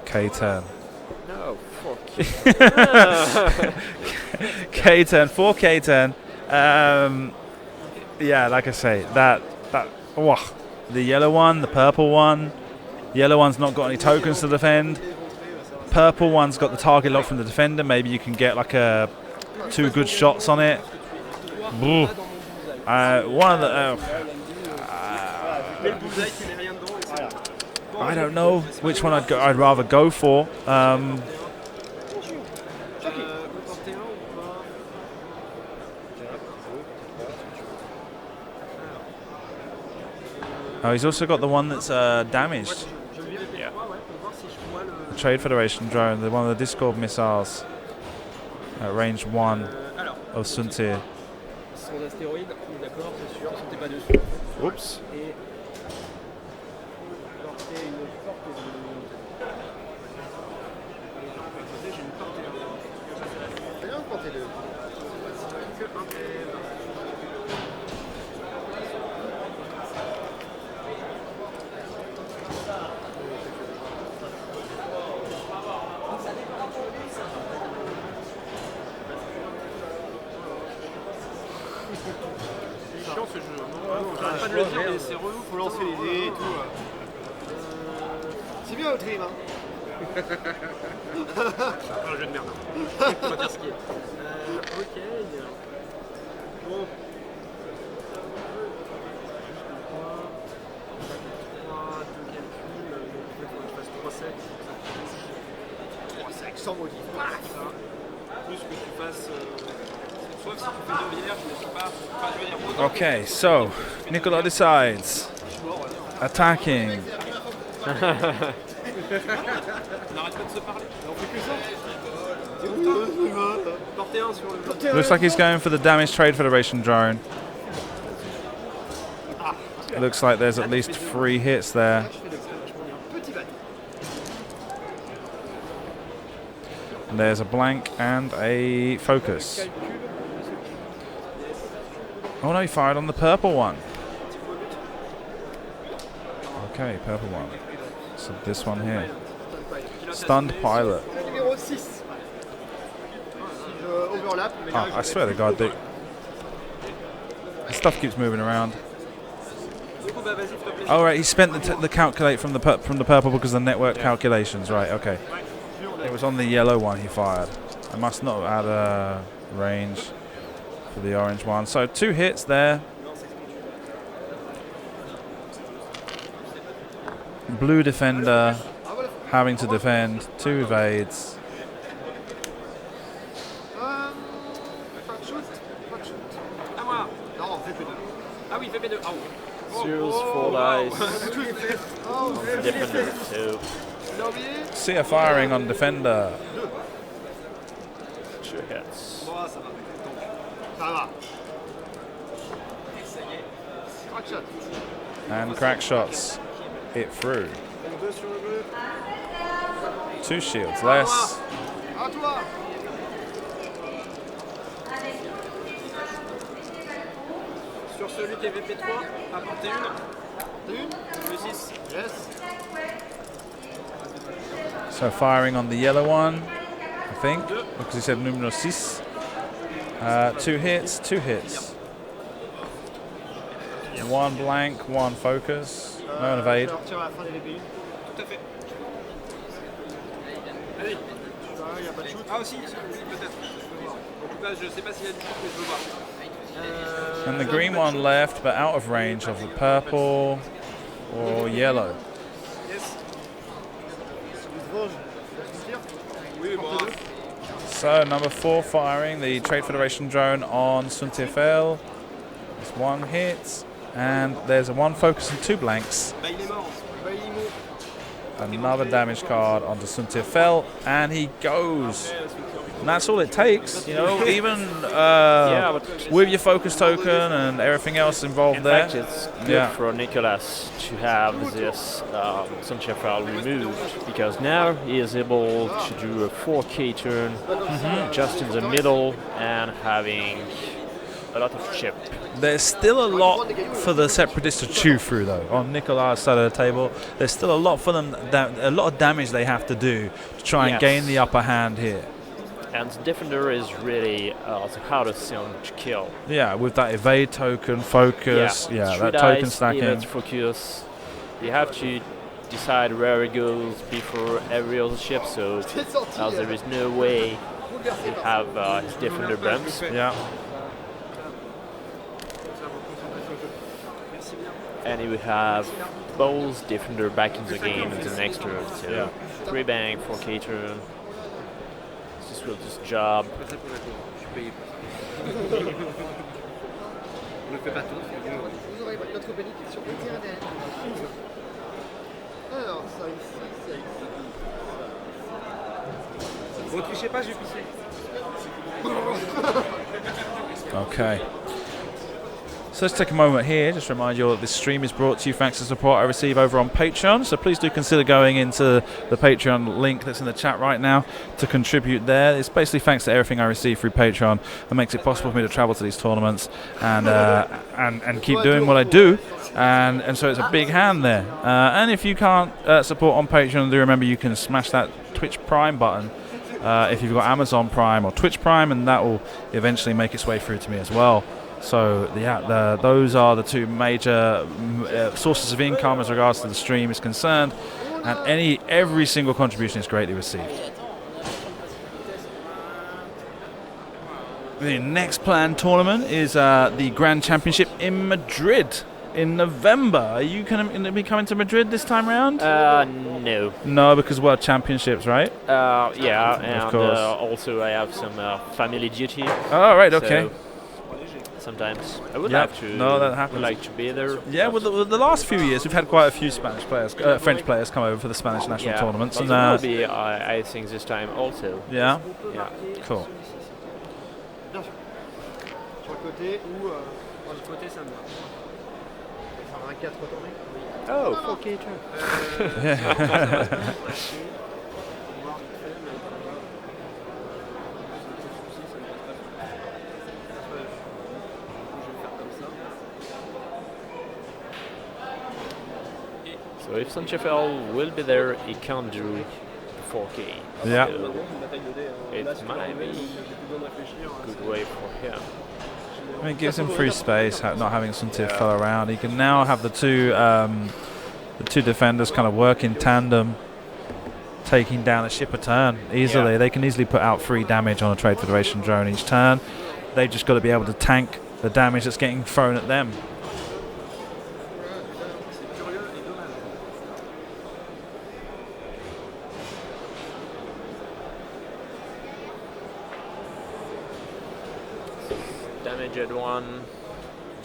K10. No, fuck. K10, 4 K10. Yeah, like I say, that the yellow one, the purple one. Yellow one's not got any tokens to defend. Purple one's got the target lock from the defender. Maybe you can get like 2 good shots on it. One of the. I don't know which one I'd rather go for. Oh, he's also got the one that's damaged. Yeah. The Trade Federation drone, the one of the Discord missiles at range 1 of Suntir. Son astéroïde, d'accord, c'est sûr, sautait pas dessus. Whoops. Et porter une porte de. J'ai une porte et un. C'est bien de porter deux. Que un PL. C'est chiant ce jeu. J'arrête pas de le dire, mais c'est relou, faut lancer les dés et tout. C'est bien au trim, hein. C'est un jeu de merde. On va dire ce qui est. Ok. Bon. 2 calculs, donc il faut que je fasse 3 secs. 3 secs sans modif. Plus que tu fasses. Sauf si tu fais 2 vierges, mais c'est pas. Enfin, je veux dire, autant. Okay, so Nicolas decides. Attacking. On n'arrête pas de se parler. On fait que ça. C'est ouf, portez un sur le. Looks like he's going for the damaged Trade Federation drone. Looks like there's at least 3 hits there. And there's a blank and a focus. Oh no, he fired on the purple one. Okay, purple one. So this one here. Stunned pilot. Numéro 6. Si je overlap, mais là, Oh, I swear to God, the stuff keeps moving around. Oh right, he spent the calculate from the purple because of the network calculations. Right, okay. It was on the yellow one he fired. I must not have had a range for the orange one. So 2 hits there. blue defender having to defend 2 evades. Pas de shoot. À moi. Non, VP2. Ah oui, VP2. Ah oui. Zeus, 4 dice. Oh, Defender 2. il a oublié. See a firing on defender. 2 hits. Bon, ça va. Donc, ça va. Crack shot. And crack shots it through. Donc 2 sur le bleu. 2 shields less. À toi. Sur celui qui est VP3, apportez une. Une. Le 6. Yes. So firing on the yellow one, I think, because he said numero 6. 2 hits, 2 hits. 1 blank, 1 focus. No evade. Je vais retirer à la fin des VP1. Tout à fait. Allez. Il n'y a pas de shoot. Ah aussi, oui, peut-être. Je peux voir. En tout cas, je ne sais pas s'il y a du shoot, mais je veux voir. And the green one left, but out of range of the purple or yellow. Yes. Oui, bon. So number 4 firing the Trade Federation drone on Suntifel. There's 1 hit, and there's a 1 focus and 2 blanks. Bah, il est mort. Bah, il est mort. Another damage card onto Suntifel, and he goes. And that's all it takes, you know, even with your focus token and everything else involved In there. fact, it's good for Nicolas to have this Sunchefal removed, because now he is able to do a 4K turn just in the middle and having a lot of chip. There's still a lot for the Separatists to chew through, though. On Nicolas' side of the table, there's still a lot for them, a lot of damage they have to do to try and gain the upper hand here. And the defender is really the hardest thing to kill. Yeah, with that evade token, focus, that token stacking. Evade, focus. You have to decide where it goes before every other ship, so there is no way to have his defender bumps. Yeah. And he will have both defender back in the game in the next turn. So 3 bang, 4K turn. This will just job. Je suis payé pour ça. On ne fait pas tout. Vous aurez notre compagnie qui est sur le terrain derrière. Alors, ça ici, ça ici. Vous ne trichez pas, je vais pisser. Okay. So let's take a moment here, just to remind you all that this stream is brought to you thanks to support I receive over on Patreon. So please do consider going into the Patreon link that's in the chat right now to contribute there. It's basically thanks to everything I receive through Patreon that makes it possible for me to travel to these tournaments and keep doing what I do. And so it's a big hand there. And if you can't support on Patreon, do remember you can smash that Twitch Prime button if you've got Amazon Prime or Twitch Prime, and that will eventually make its way through to me as well. So those are the 2 major sources of income as regards to the stream is concerned, and every single contribution is greatly received. The next planned tournament is the Grand Championship in Madrid in November. Are you going to be coming to Madrid this time round? No. No, because World Championships, right? Yeah, and of course. Also I have some family duty. Oh, right, okay. So sometimes I would Yep. like to. No, that happens. Would like to be there. Yeah, with the last few years, we've had quite a few Spanish players, French players come over for the Spanish national tournaments. But And there will be, I think, this time also. yeah, Yeah. cool. Bien sûr. Sur le côté ou sur le côté, ça me va. Enfin, un 4 retourné. Oh, 4K turn. So if Sunchefal will be there, he can't do 4K. Yeah. So it might be a good way for him. I mean, it gives him free space, not having some Tifel around. He can now have the two defenders kind of work in tandem, taking down a ship a turn easily. Yeah. They can easily put out 3 damage on a Trade Federation drone each turn. They've just got to be able to tank the damage that's getting thrown at them. Damaged one.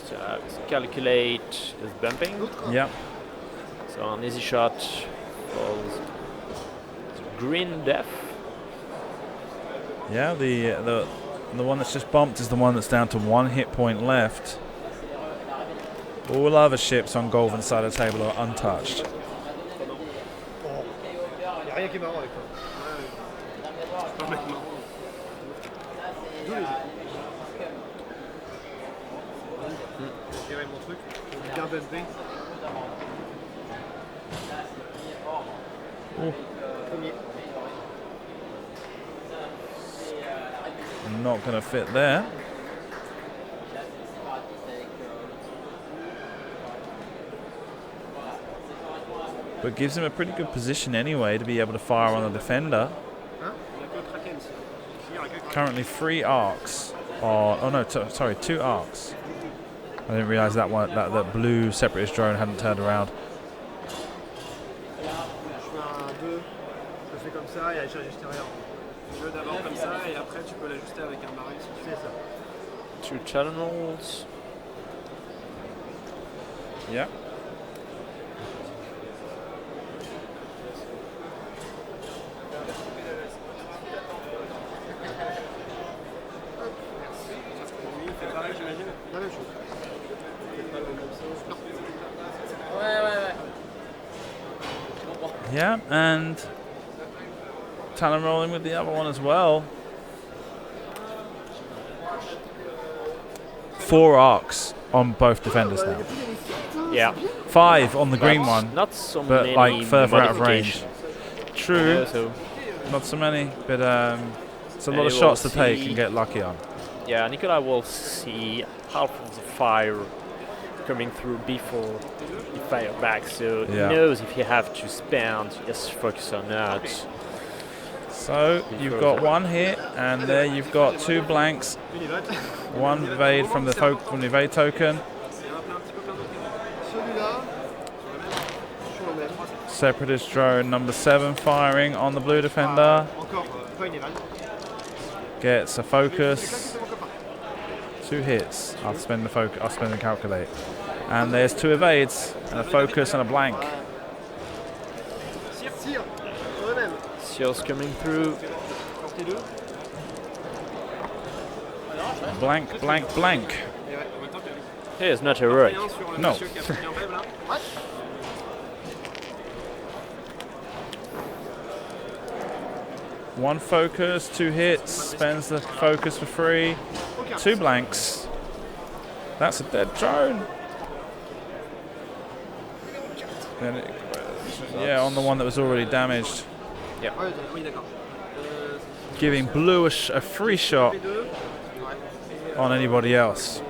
So calculate is bumping. Yep. So an easy shot falls green death. Yeah, the one that's just bumped is the one that's down to 1 hit point left. All other ships on Golven's side of the table are untouched. Y a rien qui est marrant avec toi. Pas maintenant. D'où les J'ai géré mon truc. Bien bumpé. Premier. Not going to fit there. But gives him a pretty good position anyway to be able to fire on the defender. Currently 3 arcs. Oh no, sorry, 2 arcs. I didn't realise that one, that blue separatist drone hadn't turned around. Je fais un 2, je fais comme ça et à l'échelle extérieure. Je veux d'abord comme ça et après tu peux l'ajuster avec un baril si tu fais ça. 2 channels. Yeah. Lui, il fait pareil, j'imagine. La même chose. Pas dans le même sens. Non. Yeah, and Talon rolling with the other one as well. 4 arcs on both defenders now. Yeah. 5 on the green one, Not so but many like further out of range. modifications. True, Yeah, so not so many, but it's a lot And of you shots will to take see- and get lucky on. yeah, Nicolas will see half of the fire coming through before he fire back, so Yeah. he knows if he have to spend his focus or not. So you've got 1 hit, and there you've got 2 blanks, Une évade. 1 evade from the evade token. Il y en a plein, un petit peu plein d'autres. Celui-là, sur le même. Separatist drone number 7 firing on the blue defender. Encore, pas une évade. Gets a focus. C'est mon copain. 2 hits. I'll spend the calculate. And there's 2 evades, and a focus and a blank. Tire, tire. Sur le même. Seals coming through. Portez 2. Blank, blank, blank. Et ouais, en même temps, He is not heroic. rien sur le No. monsieur qui a pris un web là. What? One focus, 2 hits, spends the focus for free. 2 blanks. That's a dead drone. And yeah, on the one that was already damaged. Ouais, oui, d'accord. Giving blue a free shot P2. on anybody else.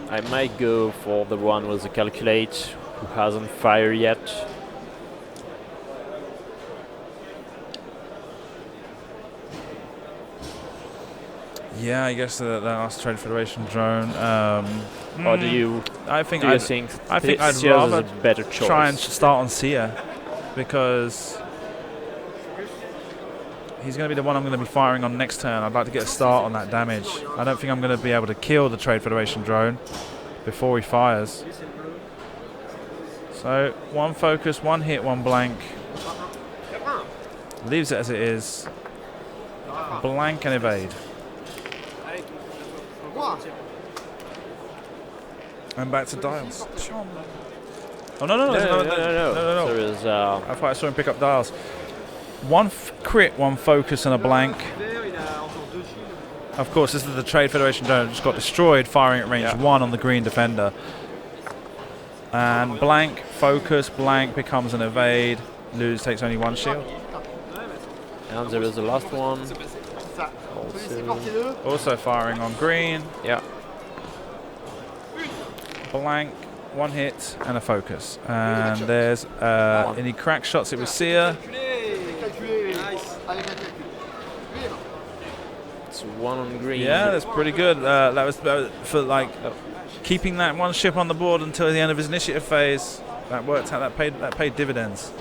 I might go for the one with the calculate who hasn't fired yet. Yeah, I guess that last Trade Federation drone. Or do you I think do you I'd, think I think I'd Seals is rather a better choice? try and start on Sia, because he's going to be the one I'm going to be firing on next turn. I'd like to get a start on that damage. I don't think I'm going to be able to kill the Trade Federation drone before he fires. So 1 focus, 1 hit, 1 blank. Leaves it as it is. Blank and evade. And back to Dials. Oh no no no No. no. There is I thought I saw him pick up Dials. 1 crit, 1 focus, and a blank. Il a encore 2 shields. Of course, this is the Trade Federation drone. Just got destroyed firing at range 1 on the green defender. And blank, focus, blank becomes an evade. Lose takes only 1 shield. and there is the last one. C'est ça. C'est Also, portez 2. Also firing on green. yeah. Blank, 1 hit, and a focus. And there's any crack shots it was Sia. Calculé. Nice. Avec un calcul. It's 1 on green. Yeah, that's pretty good. That was for like keeping that 1 ship on the board until the end of his initiative phase. That worked out. That paid dividends.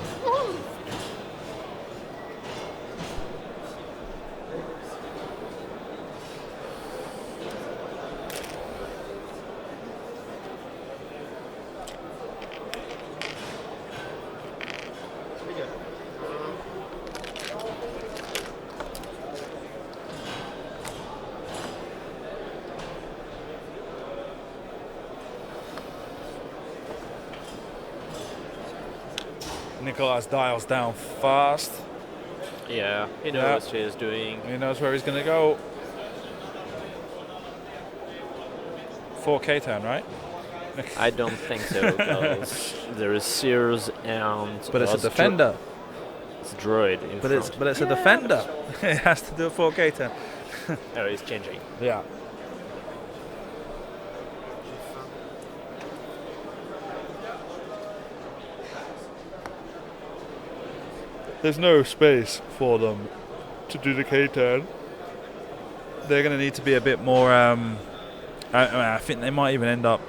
Nicolas dials down fast. Yeah, he knows what he's doing. He knows where he's going to go. 4K turn, right? I don't think so, because there is Sears and... But it's a defender. It's a droid in front. But it's a defender. It has to do a 4K turn. Oh, he's changing. Yeah. There's no space for them to do the K-turn. They're going to need to be a bit more... I think they might even end up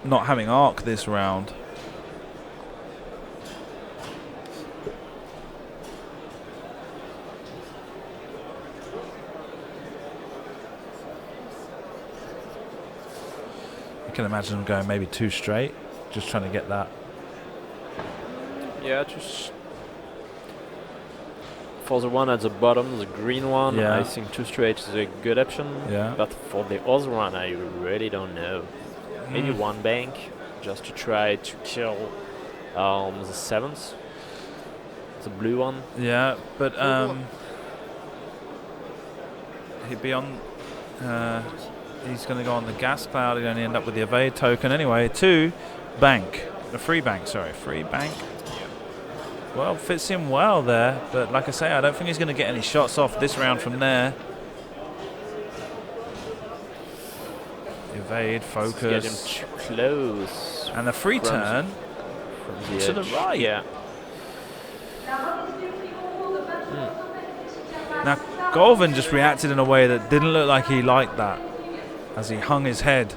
not having arc this round. I can imagine them going maybe 2 straight, just trying to get that. Yeah, just... For the one at the bottom, the green one, I think 2 straight is a good option. Yeah. But for the other one, I really don't know. Maybe 1 bank, just to try to kill the 7th. The blue one. Yeah, but he'd be on... he's going to go on the gas cloud. He's going to end up with the evade token anyway. 2 bank. A free bank, sorry. Free bank. Well, fits in well there, but like I say, I don't think he's going to get any shots off this round from there. Evade, focus. Get him too close. And the free turn from the to the right. Yeah. Now, Golven just reacted in a way that didn't look like he liked that as he hung his head.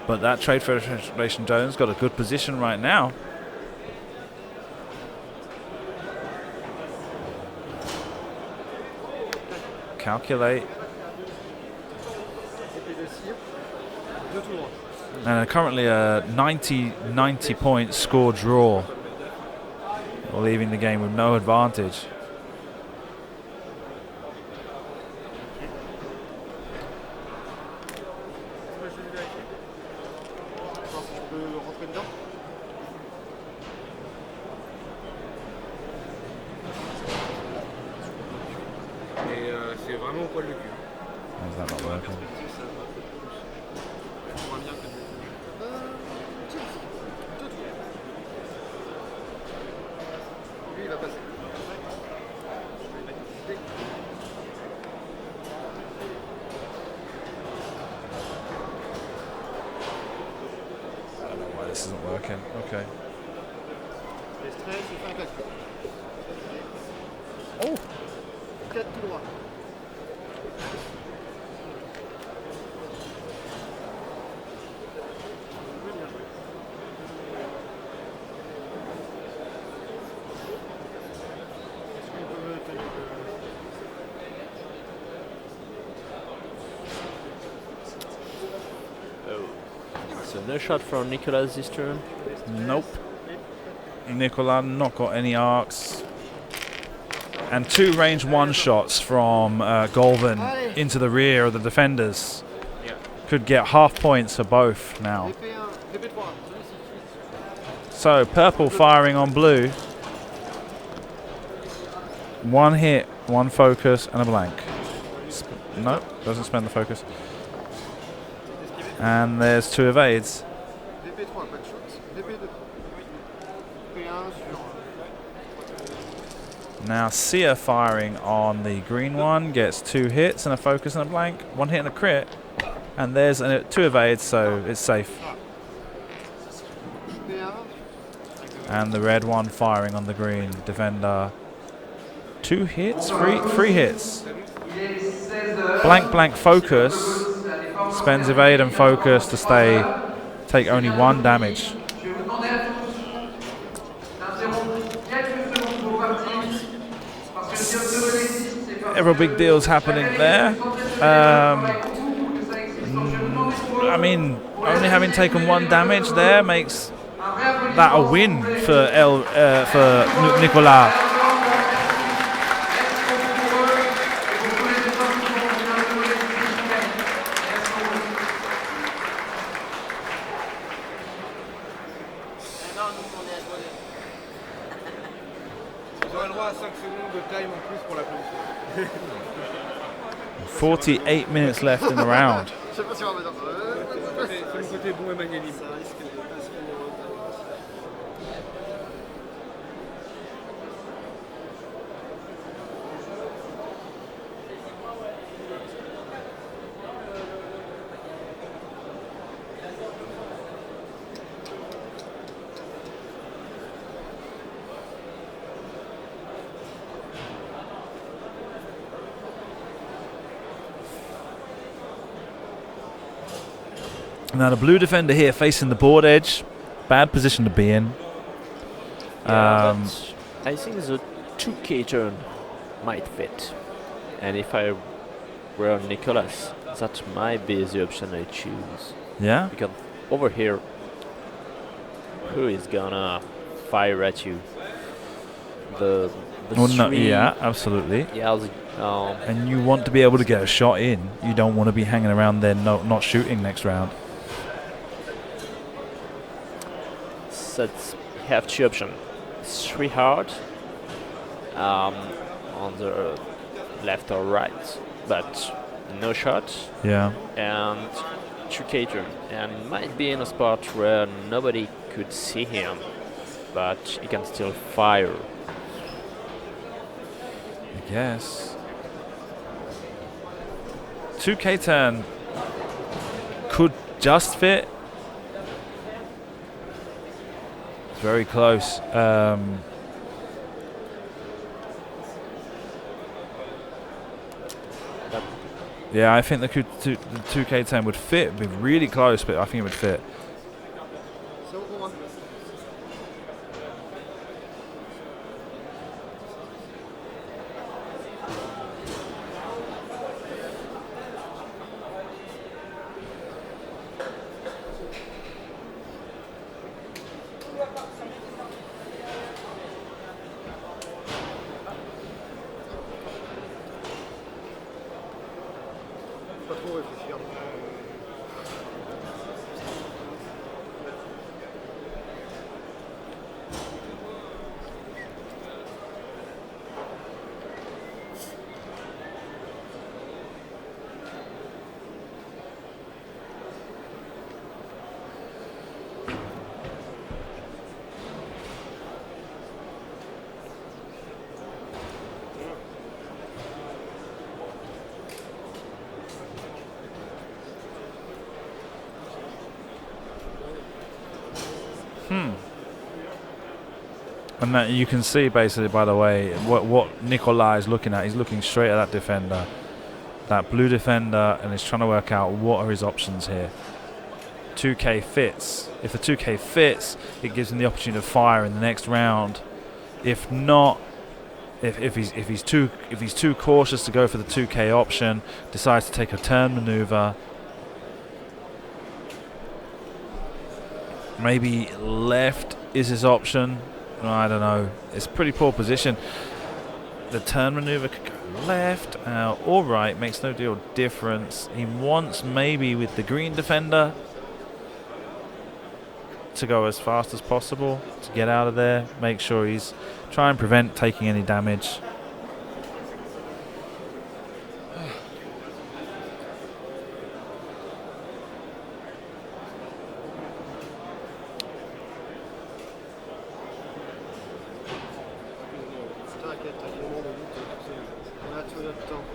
But that Trade Federation Jones got a good position right now. Calculate. And currently a 90 point score draw, leaving the game with no advantage. How's that not working? I don't know why this isn't working. Okay. Oh! So no shot from Nicolas this turn? Nope. Nicolas not got any arcs. And 2 range 1 shots from Golven into the rear of the defenders. Yeah. Could get half points for both now. So purple firing on blue. 1 hit, 1 focus, and a blank. Nope, doesn't spend the focus. And there's 2 evades. Now Sia firing on the green one, gets 2 hits and a focus and a blank, 1 hit and a crit, and there's 2 evades, so it's safe. And the red one firing on the green defender, 2 hits, 3 hits. Blank focus. Spends evade and focus to take only 1 damage. Several big deals happening there. I mean, only having taken 1 damage there makes that a win for Nicolas. J'aurai le droit à 5 secondes de time en plus pour l'applaudissement. 48 minutes left in the round. Je sais pas si on va dire ça. C'est le côté bon et magnanime. Ça risque de pas se Now the blue defender here facing the board edge, bad position to be in. Yeah, I think the 2K turn might fit, and if I were Nicolas, that might be the option I choose. Yeah. Because over here, who is gonna fire at you? The Well, no, three, yeah, absolutely. yeah. And you want to be able to get a shot in. You don't want to be hanging around there not shooting next round. That's you have two options: 3 hard on the left or right, but no shot, Yeah. and 2K turn, and might be in a spot where nobody could see him, but he can still fire. I guess. 2K turn could just fit. It's very close. Yeah, I think the 2K turn would fit. It'd be really close, but I think it would fit. C'est bon pour moi. Pas trop réfléchir. And that you can see basically, by the way, what Nicolas is looking at. He's looking straight at that defender, that blue defender, and he's trying to work out what are his options here. 2K fits. If the 2K fits, it gives him the opportunity to fire in the next round. If not, if he's too cautious to go for the 2K option, decides to take a turn maneuver. Maybe left is his option. I don't know. It's a pretty poor position. The turn maneuver could go left or right. Makes no deal difference. He wants maybe with the green defender to go as fast as possible to get out of there. Make sure he's try and prevent taking any damage. T'inquiète, t'as des moments de doute, tu sais, on a tout notre temps.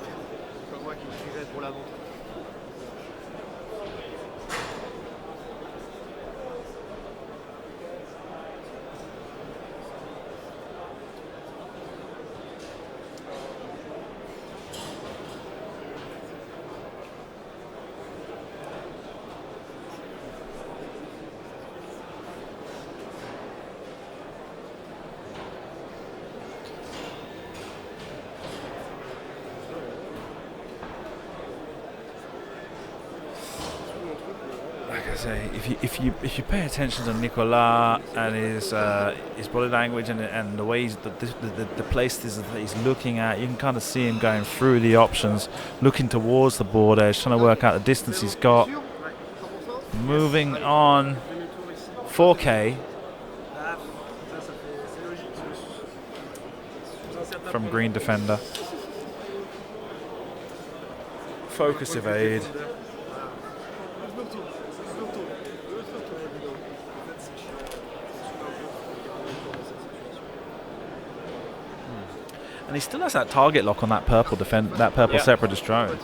C'est pas moi qui me suivais pour la montre. say, if you pay attention to Nicolas and his body language and the ways the places that he's looking at, you can kind of see him going through the options, looking towards the board edge, trying to work out the distance he's got. Moving on, 4K from green defender. Focus evade. And he still has that target lock on that purple separatist drone.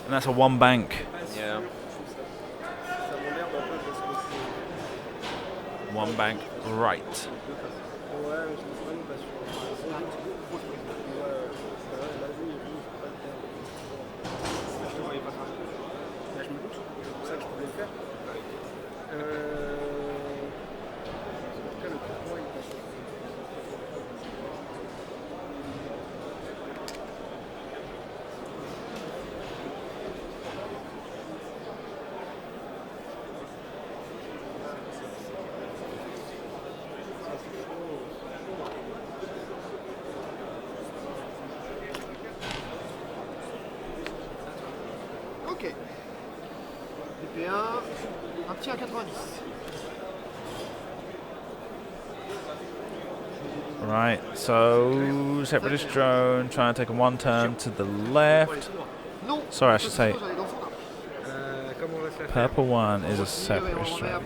And that's a one bank. Yeah. One bank right. Ok. DP1, un petit 1,90. Right, so separatist drone trying to take a one turn to the left. Sorry, I should say purple one is a separatist drone.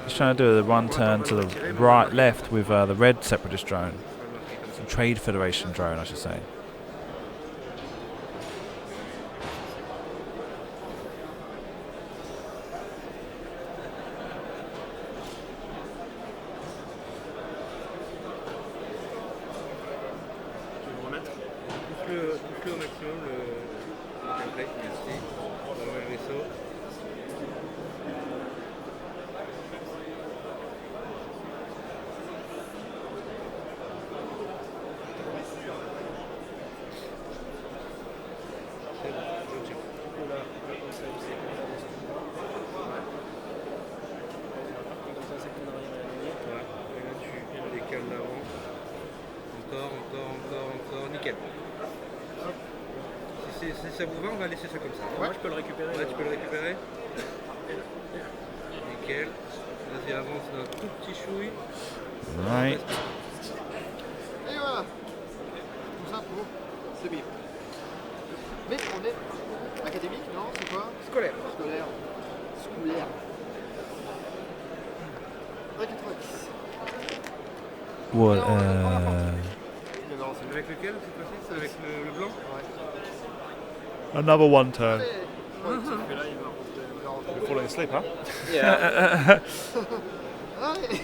He's trying to do the one turn to the right left with the red separatist drone. Trade Federation drone, I should say. Pousse-le au maximum le template, merci. On va le vaisseau. Encore, nickel. Si ça vous va, on va laisser ça comme ça. Moi, je peux le récupérer. Ouais, tu peux le récupérer. Nickel. Vas-y, avance d'un tout petit chouille. Right. Et voilà. Tout ça pour demi. Mais on est académique, non? C'est quoi? Scolaire. Scolaire. 1,90. What? C'est avec lequel cette fois-ci? C'est avec le blanc? Ouais. Another one turn. Allez. You're falling asleep, huh? Yeah. Allez.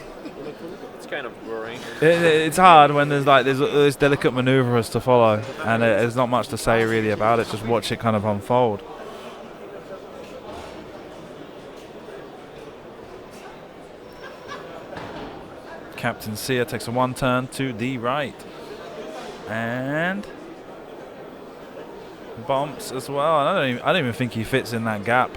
It's kind of boring. It's hard when there's delicate manoeuvres to follow, and there's not much to say really about it. Just watch it kind of unfold. Captain Sear takes a one turn to the right, and bumps as well. And I don't even think he fits in that gap.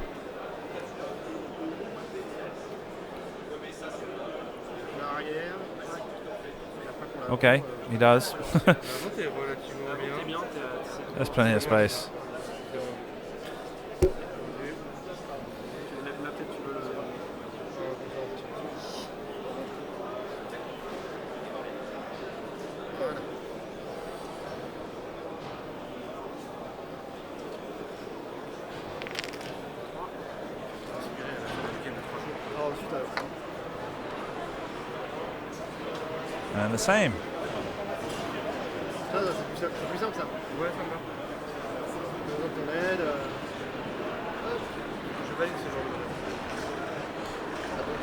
Okay, he does. There's plenty of space. And the same. Ça, c'est plus simple ça. Ouais, ça me va. Ton aide. Je valide ce genre de...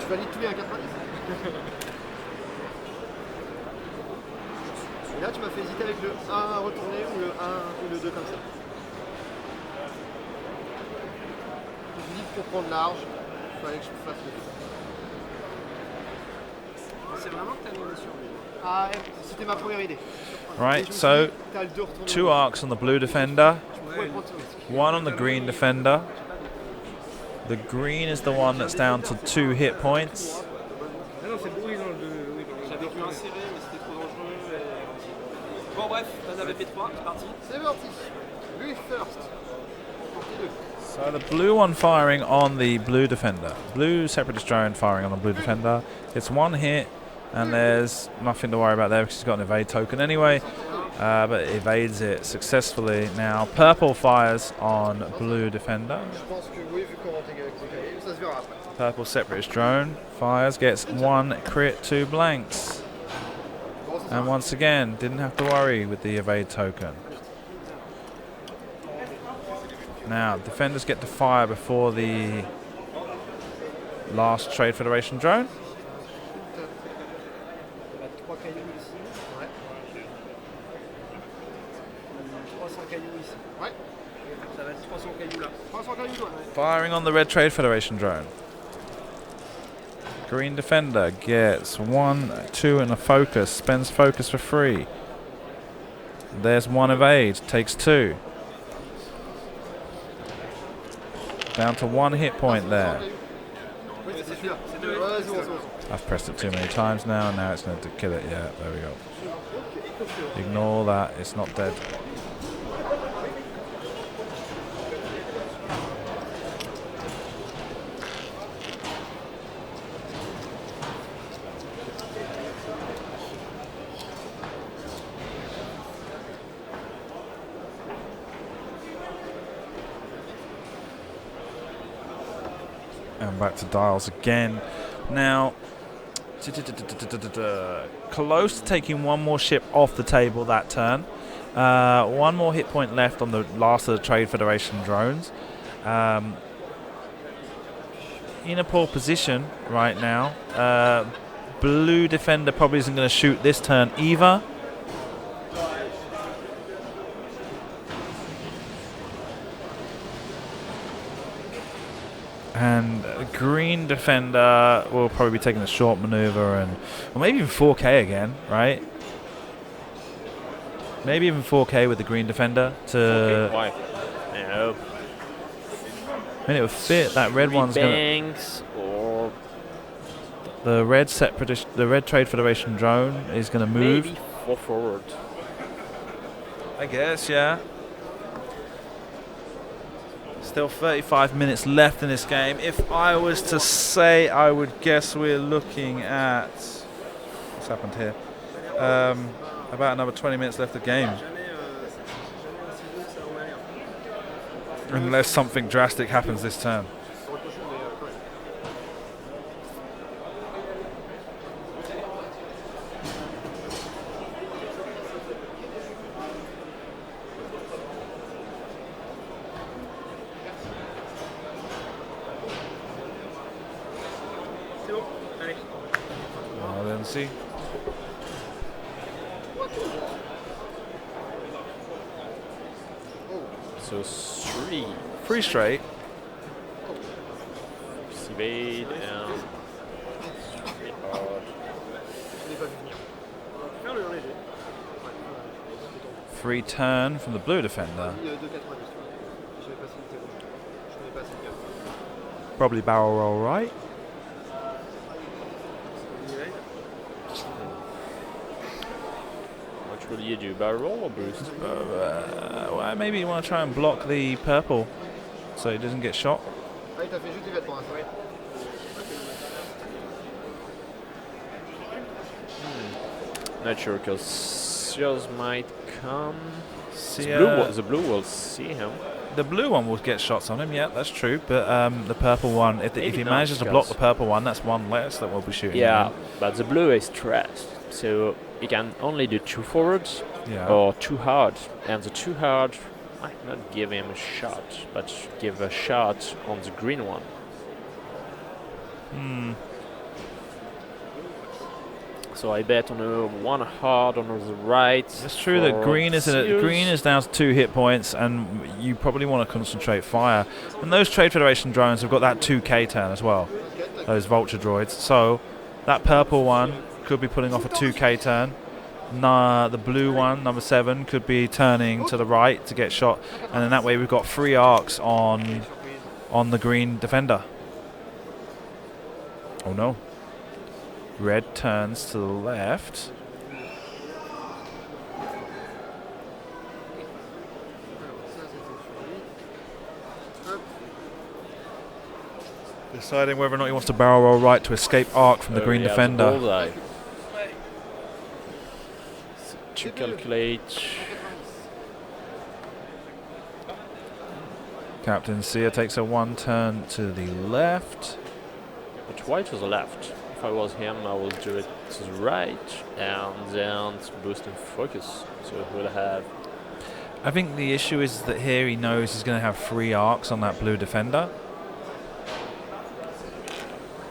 Tu valides tous les 1,90. Et là, tu m'as fait hésiter avec le 1 retourné ou le 1 ou le 2 comme ça. Je me dis que pour prendre large, il fallait que je fasse le 2. C'est vraiment que tu as mis sur lui. Ah, c'était ma première idée. Right, so 2 arcs on the blue defender, 1 on the green defender. The green is the one that's down to 2 hit points. Ah non, c'est bon, oui, dans le 2. Oui, J'avais dû insérer, mais c'était trop dangereux. Bon, bref, on avait P3, c'est parti. C'est parti. Lui first. So the blue one firing on the blue defender. Blue separatist drone firing on the blue defender. It's 1 hit, and there's nothing to worry about there because he's got an evade token anyway. But it evades it successfully. Now purple fires on blue defender. Purple separatist drone fires, gets 1 crit, 2 blanks. And once again, didn't have to worry with the evade token. Now, defenders get to fire before the last Trade Federation drone. Firing on the red Trade Federation drone. Green defender gets 1, 2 and a focus, spends focus for free. There's 1 evade, takes 2. Down to 1 hit point there. I've pressed it too many times now, and now it's going to kill it. Yeah, there we go. Ignore that, it's not dead. And back to dials again. Now, close to taking 1 more ship off the table that turn. 1 more hit point left on the last of the Trade Federation drones. In a poor position right now. Blue defender probably isn't going to shoot this turn either. And green defender will probably be taking a short maneuver, or maybe even 4K again, right? Maybe even 4K with the green defender to. Why? No. I mean, it would fit. That red one's going to. Or the red the red Trade Federation drone is going to move. Maybe 4 forward. I guess, yeah. Still 35 minutes left in this game. If I was to say, I would guess we're looking at what's happened here. About another 20 minutes left of game. Unless something drastic happens this turn. See. So 3. 3 straight. Evade and 3 turn from the blue defender. Probably barrel roll right. What do you do, barrel roll or boost? Well, maybe you want to try and block the purple so it doesn't get shot. Not sure, because Seals might come. The blue will see him. The blue one will get shots on him, yeah, that's true. But the purple one, if he manages to block the purple one, that's 1 less that we'll be shooting. Yeah, but the blue is stressed, so he can only do 2 forwards or 2 hard, and the 2 hard might not give him a shot, but give a shot on the green one. So I bet on a 1 hard on the right. It's true that green is down to 2 hit points, and you probably want to concentrate fire. And those Trade Federation drones have got that 2k turn as well, those vulture droids. So that purple one could be pulling off a 2k turn. The blue one, number 7, could be turning to the right to get shot, and then that way we've got 3 arcs on the green defender. Oh no. Red turns to the left. Deciding whether or not he wants to barrel roll right to escape arc from the green defender. To calculate. Captain Sear takes a 1 turn to the left. But why to the left? If I was him, I would do it to the right and then boost and focus. So we'll have. I think the issue is that here he knows he's going to have 3 arcs on that blue defender,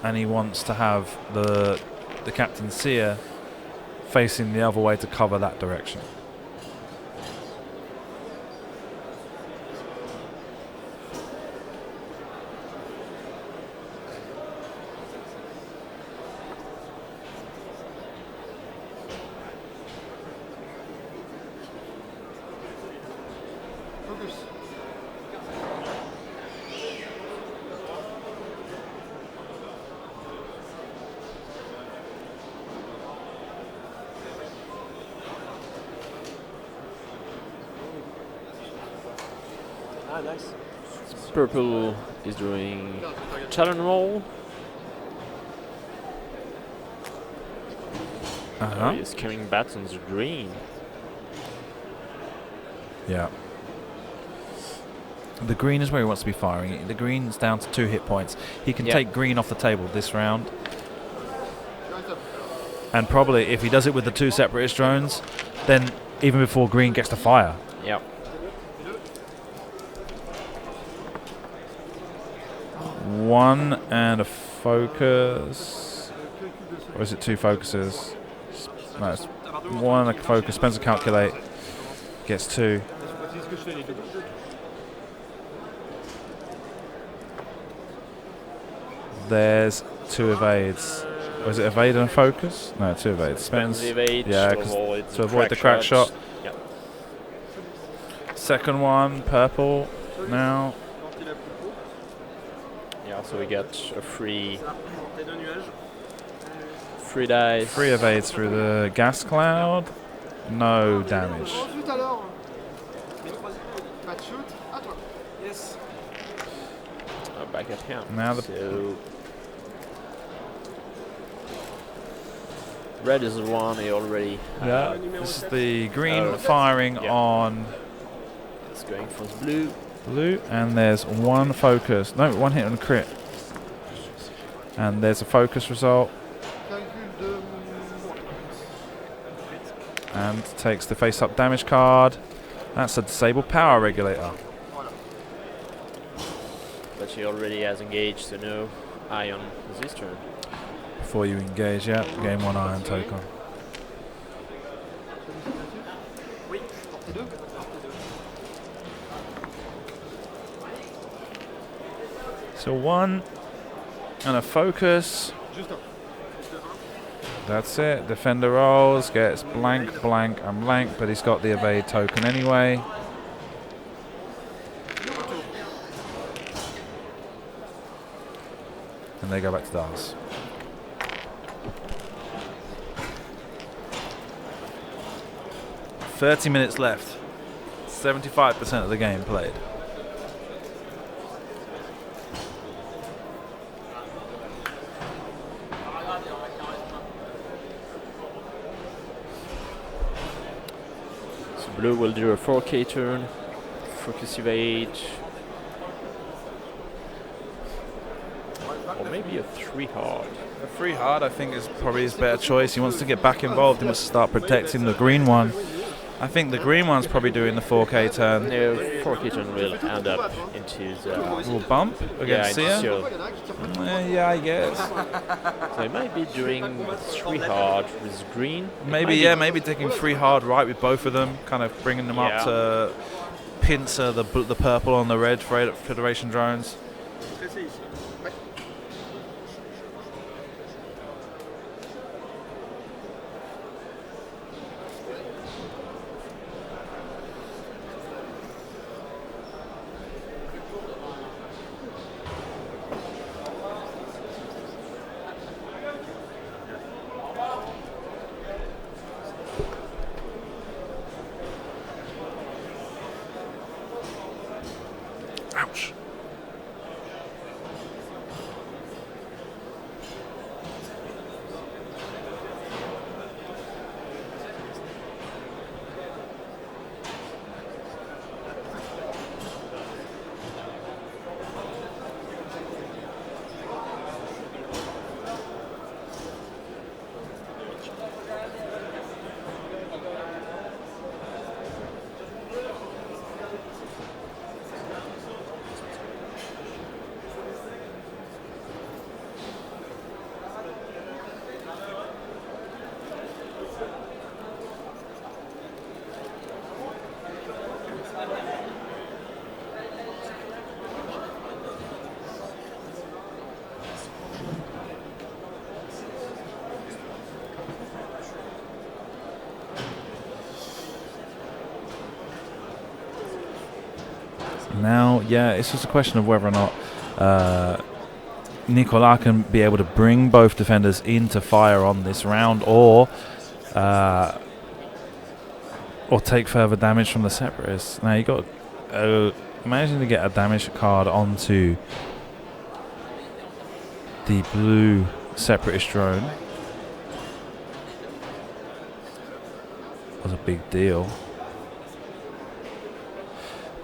and he wants to have the Captain Sear facing the other way to cover that direction. Nice. Purple is doing challenge roll. He's coming back on the green. Yeah. The green is where he wants to be firing. The green's down to 2 hit points. He can take green off the table this round. And probably if he does it with the 2 separatist drones, then even before green gets to fire. Yeah. One and a focus. Or is it 2 focuses? No, it's 1 and a focus. Spencer calculate. Gets 2. There's 2 evades. Or is it evade and a focus? No, 2 evades. Spends the evade to avoid the crack shot. Yep. Second one, purple. Now. Yeah, so we get a free dice. 3 evades through the gas cloud. No damage. Back at him. Now the so red is the one he already. This is the green firing on. It's going for the blue, and there's 1 focus. No, 1 hit on a crit. And there's a focus result. And takes the face-up damage card. That's a disabled power regulator. But he already has engaged, so no ion this turn. Before you engage, gain 1 ion token. So 1 and a focus. That's it. Defender rolls, gets blank, blank, and blank, but he's got the evade token anyway. And they go back to Dars. $30 minutes left. 75% of the game played. So blue will do a 4K turn. Focus evade. Or maybe a 3 hard. A 3 hard, I think, is probably his better choice. He wants to get back involved. He wants to start protecting the green one. I think the green one's probably doing the 4K turn. No, 4K turn will end up into the Little bump against into Sia. Yeah, I guess. So he might be doing 3 hard with green. Maybe taking 3 hard right with both of them, kind of bringing them up to pincer the purple on the red Federation drones. Ouch. Now, it's just a question of whether or not Nicolas can be able to bring both defenders into fire on this round, or take further damage from the Separatists. Now, you got managing to get a damage card onto the blue Separatist drone was a big deal.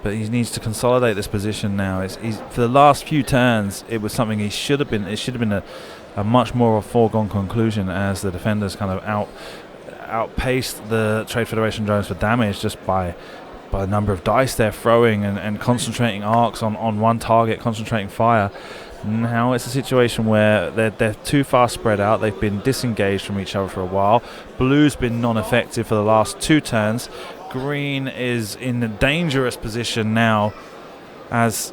But he needs to consolidate this position now. For the last few turns, it was something he should have been. It should have been a much more of a foregone conclusion, as the defenders kind of outpaced the Trade Federation drones for damage just by the number of dice they're throwing and concentrating arcs on one target, concentrating fire. Now it's a situation where they're too far spread out. They've been disengaged from each other for a while. Blue's been non-effective for the last 2 turns. Green is in a dangerous position now, as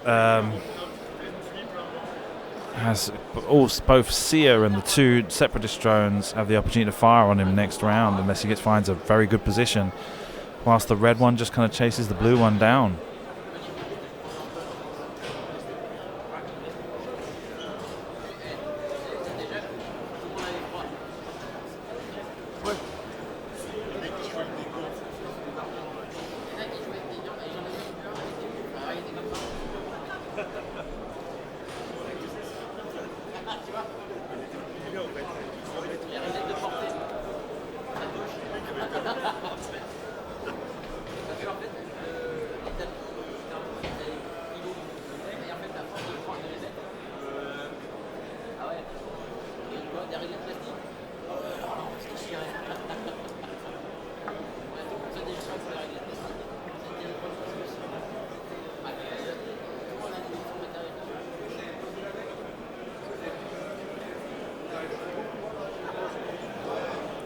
both Sia and the 2 Separatist drones have the opportunity to fire on him next round, unless he finds a very good position, whilst the red one just kind of chases the blue one down.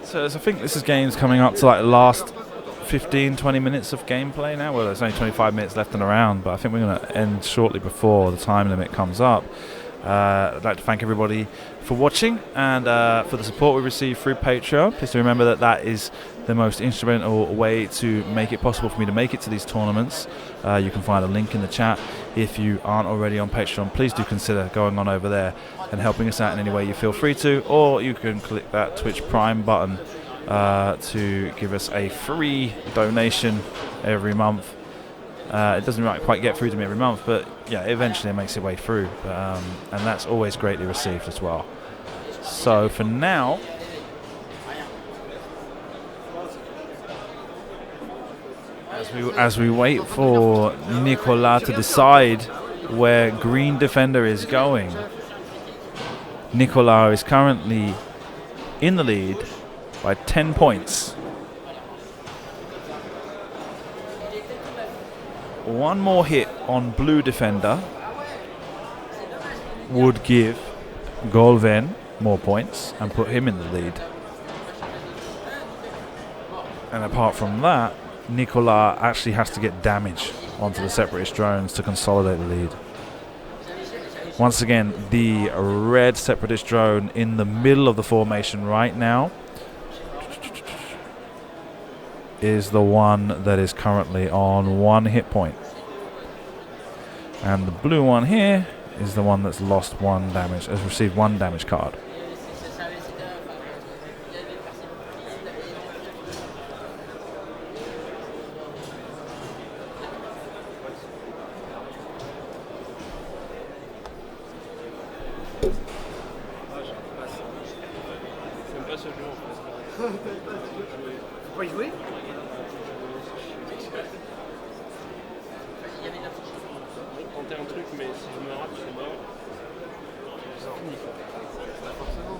So I think this game's coming up to like the last 15-20 minutes of gameplay now. Well, there's only 25 minutes left in the round, but I think we're going to end shortly before the time limit comes up. I'd like to thank everybody for watching and for the support we receive through Patreon. Please do remember that is the most instrumental way to make it possible for me to make it to these tournaments. You can find a link in the chat. If you aren't already on Patreon, please do consider going on over there and helping us out in any way you feel free to, or you can click that Twitch Prime button to give us a free donation every month. It doesn't quite get through to me every month, but yeah, eventually it makes its way through, and that's always greatly received as well. So for now, as we wait for Nicolas to decide where green defender is going, Nicolas is currently in the lead by 10 points. one more hit on blue defender would give Golven more points and put him in the lead. And apart from that, Nicolas actually has to get damage onto the separatist drones to consolidate the lead. Once again, the red separatist drone in the middle of the formation right now is the one that is currently on 1 hit point. And the blue one here is the one that's lost 1 damage, has received 1 damage card. Faut pas y jouer? Tenter un truc, mais si je me rate, c'est mort. C'est fini. Pas forcément.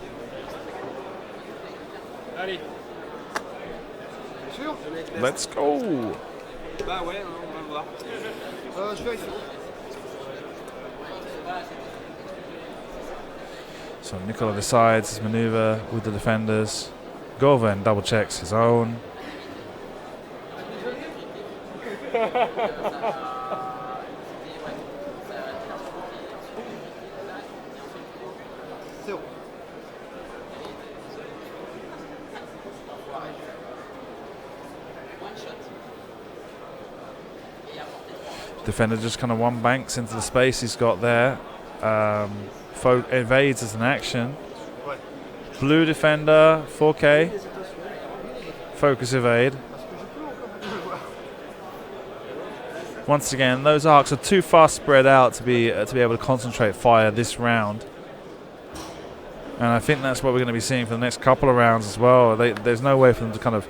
Allez, Bien sûr? Let's go! bah ouais, on va voir. Je vérifie. So Nicolas decides his maneuver with the defenders. Golven double checks his own. C'est bon. Defender just kind of one banks into the space he's got there. Evades as an action. Ouais. Blue defender, 4K. Focus evade. Once again, those arcs are too far spread out to be able to concentrate fire this round. And I think that's what we're going to be seeing for the next couple of rounds as well. There's no way for them to kind of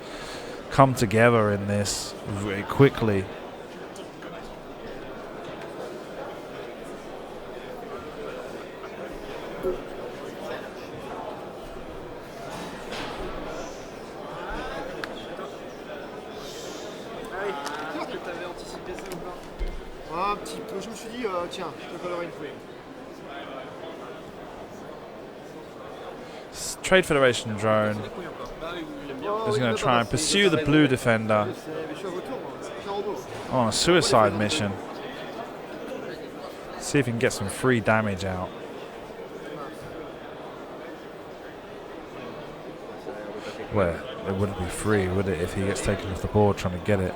come together in this very quickly. Est-ce que t'avais anticipé ça ou pas? Un petit peu. Je me suis dit, tiens, je peux colorer une fouille. Trade Federation drone Bah oui, il aime bien. is going to try and pursue the blue defender Mais je suis à votre tour, moi. Je suis un robot. on a suicide mission. See if he can get some free damage out. Well, it wouldn't be free, would it, if he gets taken off the board trying to get it?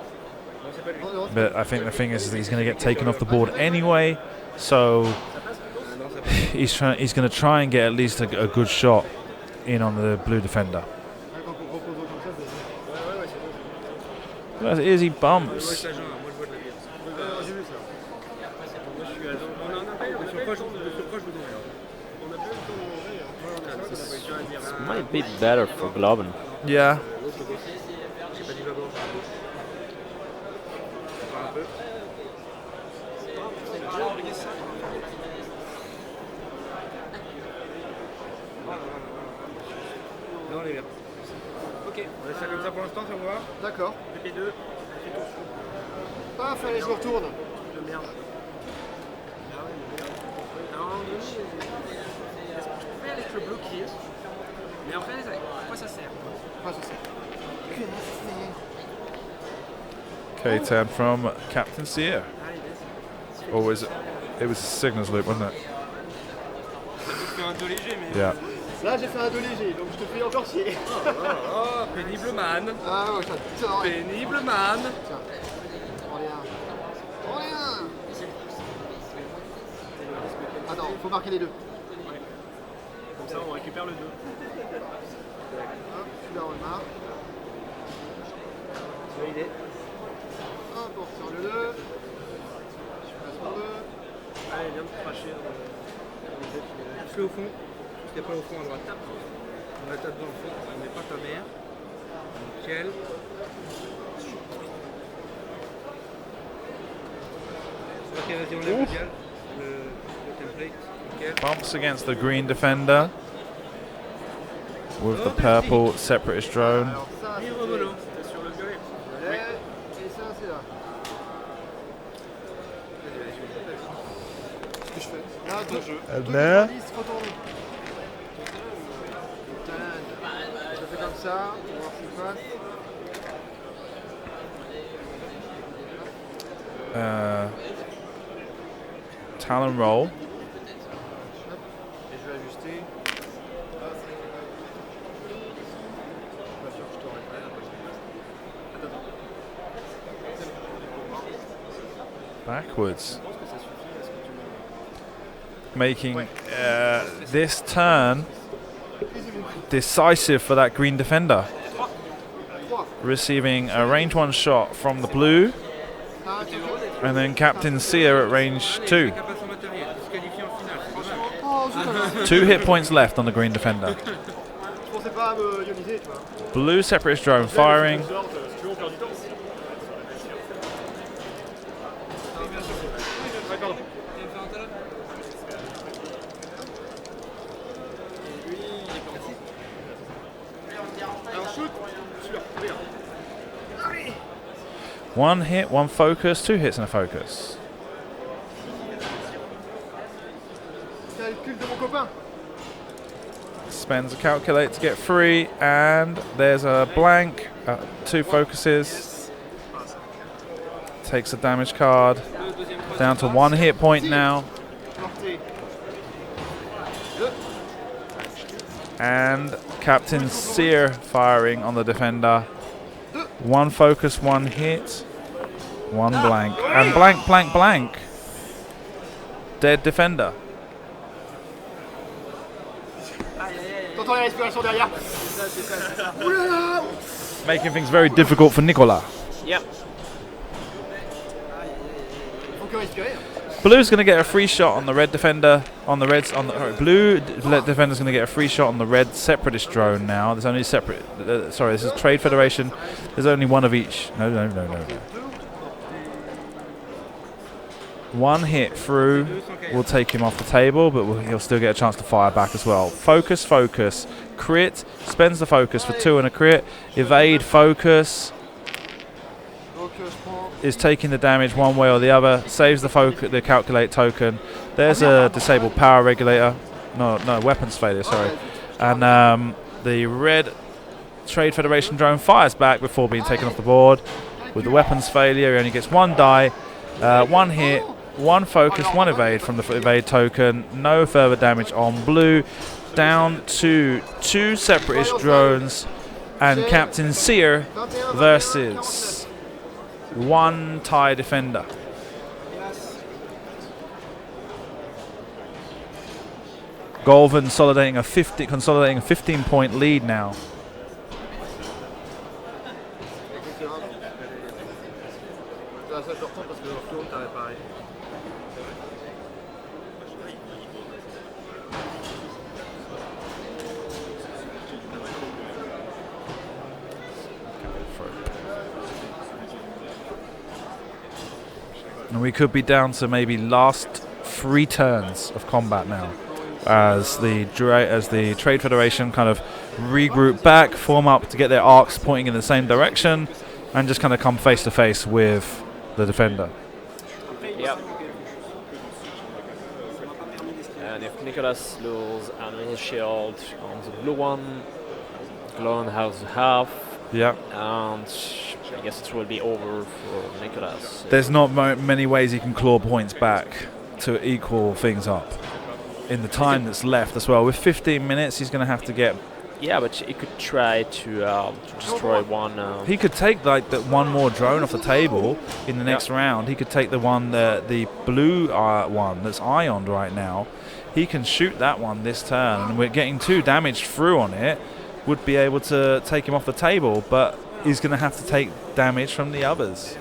But I think the thing is that he's going to get taken off the board anyway, so he's going to try and get at least a good shot in on the blue defender. But as he bumps, J'ai vu ça. It might be better for Golven. yeah. Non, les verts. Ok, On laisse ça comme ça pour l'instant, ça va voir. D'accord. PP2, Paf, allez, je me retourne. de merde. Ah ouais, mais merde. À un moment donné, est-ce que je pouvais aller te le bloquer? Mais en fait, à quoi ça sert? Pas ça. K10 from Captain Sear. Allez, vas-y. Or was it? It was a signals loop, wasn't it? Ça peut faire un dos léger, mais. Yeah. Là, j'ai fait un dos léger, donc je te fais encore chier. Oh, pénible man. Ah ouais, tiens, Pénible man. tiens. On est un. On est un. Attends, faut marquer les deux. Comme ça, on récupère le 2. Hop, celui-là, on le marque. C'est validé. Hop, on retire le 2. Je passe mon 2. Allez, viens de cracher. Pousse-le au fond. Pousse-le pas au fond à droite. On la tape dans le fond. On met pas ta mère. Nickel. Ok, vas-y, on lève le dial. Le template. Nickel. Bumps against the green defender with the purple separatist drone. Alors ça, Et c'était remolo. C'était sur le violet. violet. Et ça, c'est là. Là, deux jeux. And Deux there. journalistes retournés. Je le fais comme ça, on va voir ce qui se passe. Talon roll. Et je vais ajuster. Pas sûr que je t'aurais pas. Attends. Backwards. Making this turn decisive for that green defender. Receiving a range 1 shot from the blue, and then Captain Sear at range 2. Pas son matériel, disqualifié en finale, c'est dommage. 2 hit points left on the green defender. Je pensais pas me ioniser, tu vois. Blue separatist drone firing. Si tu veux, on perd du temps. Ouais, pardon. Alors shoot, celui-là, regarde. 1 hit, 1 focus, 2 hits and a focus. Calcul de mon copain. Spends a calculate to get 3, and there's a blank. 2 focuses. Takes a damage card. Down to 1 hit point now. Porté. And Captain Sear firing on the defender. 1 focus, 1 hit, 1 blank. And blank, blank, blank. Dead defender. T'entends la respiration derrière. Oulala. Making things very difficult for Nicolas. Yep. Faut que respirer. Blue's going to get a free shot on the red defender. On the reds, on the blue defender's going to get a free shot on the red separatist drone now. There's only separate. Sorry, this is Trade Federation. There's only 1 of each. No. 1 hit through will take him off the table, but he'll still get a chance to fire back as well. Focus, focus, crit. Spends the focus for 2 and a crit. Evade, focus. Donc je prends. Is taking the damage one way or the other. Saves the calculate token. There's a disabled power regulator. No, weapons failure. Sorry. And the red Trade Federation drone fires back before being taken off the board. With the weapons failure, he only gets 1 die, 1 hit, 1 focus, 1 evade from the evade token. No further damage on blue. Down to 2 separatist drones and Captain Sear versus 1 TIE defender. Golven consolidating a 15-point lead now. Ça je le reprends parce que je retourne, t'as réparé. And we could be down to maybe last 3 turns of combat now, as the Trade Federation kind of regroup back, form up to get their arcs pointing in the same direction, and just kind of come face to face with the defender. Yep. And if Nicolas loses another shield on the blue one, Golven has half, Yeah. and I guess it will be over for Nicolas. There's not many ways he can claw points back to equal things up in the time that's left as well. With 15 minutes, he's going to have to get. Yeah, but he could try to destroy one. He could take like the 1 more drone off the table in the next round. He could take the one, the blue one that's ioned right now. He can shoot that one this turn, and we're getting 2 damage through on it. Would be able to take him off the table, but he's going to have to take damage from the others.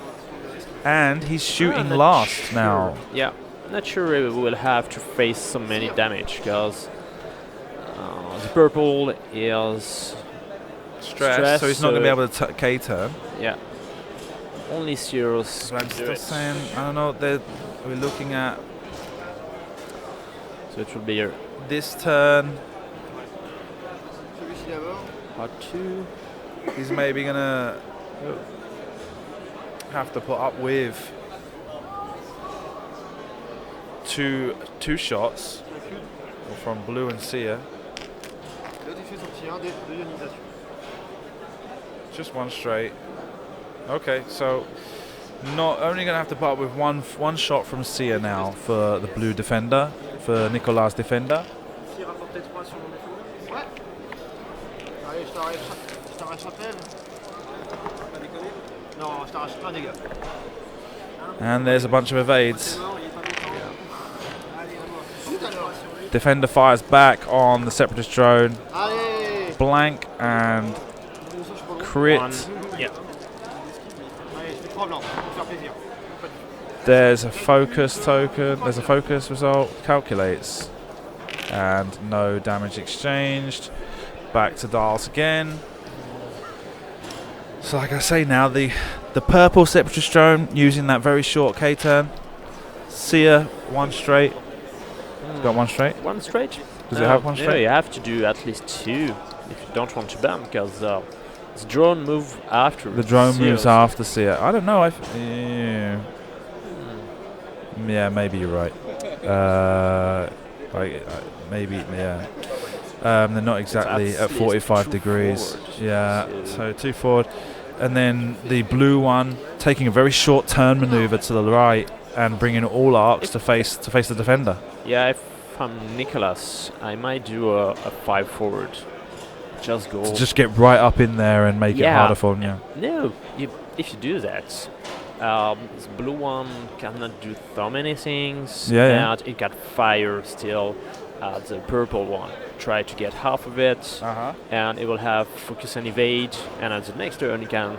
And he's shooting last now. Yeah, not sure we will have to face so many damage, because the purple is stressed, so he's not going to be able to K-turn. Yeah, only Sears But I'm can do still it. saying, I don't know, we're looking at So it will be a this turn. Celui-ci d'abord. part 2. He's maybe going to have to put up with two shots from blue and Sia. L'autre il fait son petit 1 de ionisation. Just one straight. Okay, so not only going to have to part with one shot from Sia now for the blue defender, for Nicolas' defender. S'il rapportait 3 sur mon défaut. Ouais. Allez, je t'arrache un pelle. Pas déconner. Non, je t'arrache un dégât. And there's a bunch of evades. C'est mort, il est pas content. Allez, à moi. Zut alors. Defender fires back on the Separatist drone. Allez. Blank and Bon, ça, je suis pas bon. crit. Yeah. Allez, je fais 3 blancs pour faire plaisir. There's a focus token. There's a focus result. Calculates. And no damage exchanged. Back to dials again. So like I say now, the purple Separatist drone using that very short K-turn. Sia, one straight. Got one straight? One straight? Does it have one No, straight? you have to do at least 2 if you don't want to ban, because the drone move after. The drone Sia. moves after Sia. I don't know. Yeah, maybe you're right. Maybe, yeah. They're not exactly That's at at 45 least 2 degrees. forward. Yeah, so 2 forward. And then the blue one taking a very short turn maneuver to the right and bringing all arcs to face the defender. Yeah, if I'm Nicolas, I might do a 5 forward. Just go. To just get right up in there and make it Yeah. harder for him. Yeah. No, if you do that, this blue one cannot do so many things. Yeah. And it got fire still. The purple one try to get half of it, and it will have focus and evade. And at the next turn, you can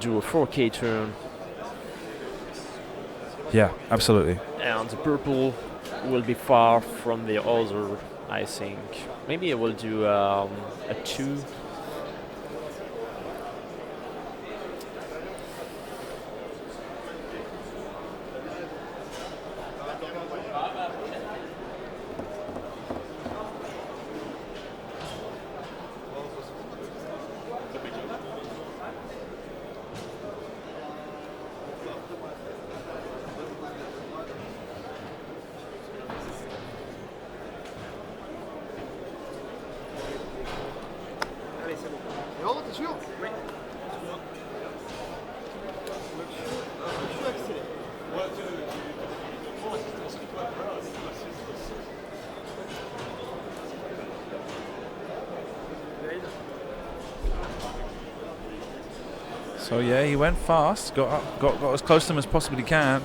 do a 4K turn. Yeah, absolutely. And the purple will be far from the other, I think. Maybe I will do a 2. Allez, c'est bon. C'est bon, t'es sûr? Oui. Je suis accéléré. So yeah, he went fast. Got as close to him as possibly can.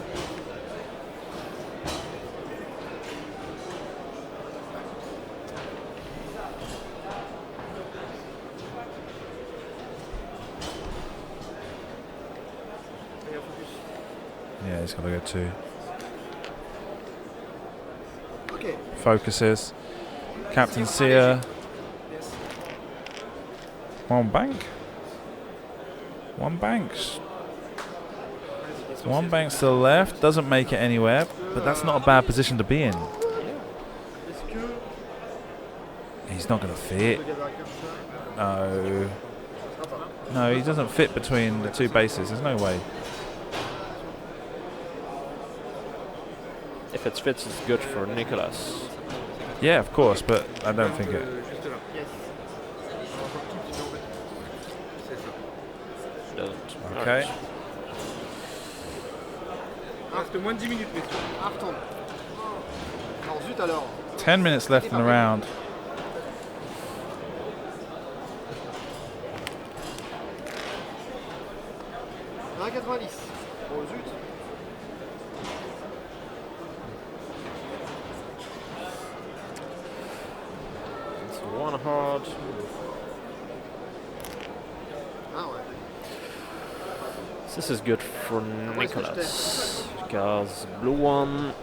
Yeah, he's got to go 2. Ok. Focuses. Captain Sia. One bank. One banks. One banks to the left. Doesn't make it anywhere, but that's not a bad position to be in. Est-ce que He's not going to fit. le gars va comme ça? No. No, he doesn't fit between the 2 bases. There's no way. If it fits, it's good for Nicolas. Yeah, of course, but I don't think it. Juste là. Yes. Alors, encore tout petit peu, en fait. C'est ça. Doesn't. Okay. Alright. Ah, c'était moins de 10 minutes, messieurs. Ah, retourne. Alors, zut alors. 10 minutes left in the round. On a 90. Oh, zut. It's one hard. Ah ouais. This is good for Nicolas, because blue one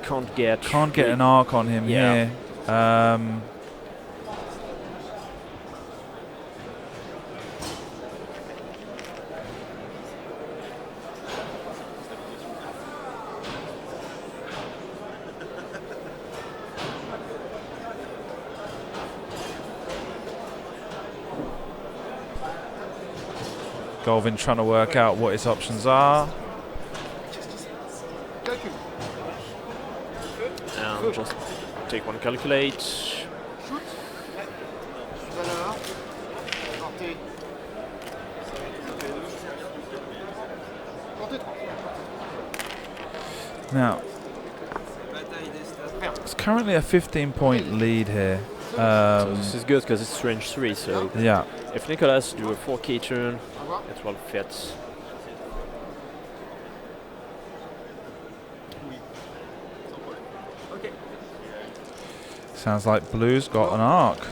can't get An arc on him Yeah. here. Golven trying to work out what his options are. Calcul. just take one calculate. Shoot. Valeur. Portée. Portée 3. Now, it's currently a 15-point lead here. So this is good because it's range 3, so Yeah. if Nicolas do a 4k turn, it will fit. Ok. Sounds like Blue's got an arc.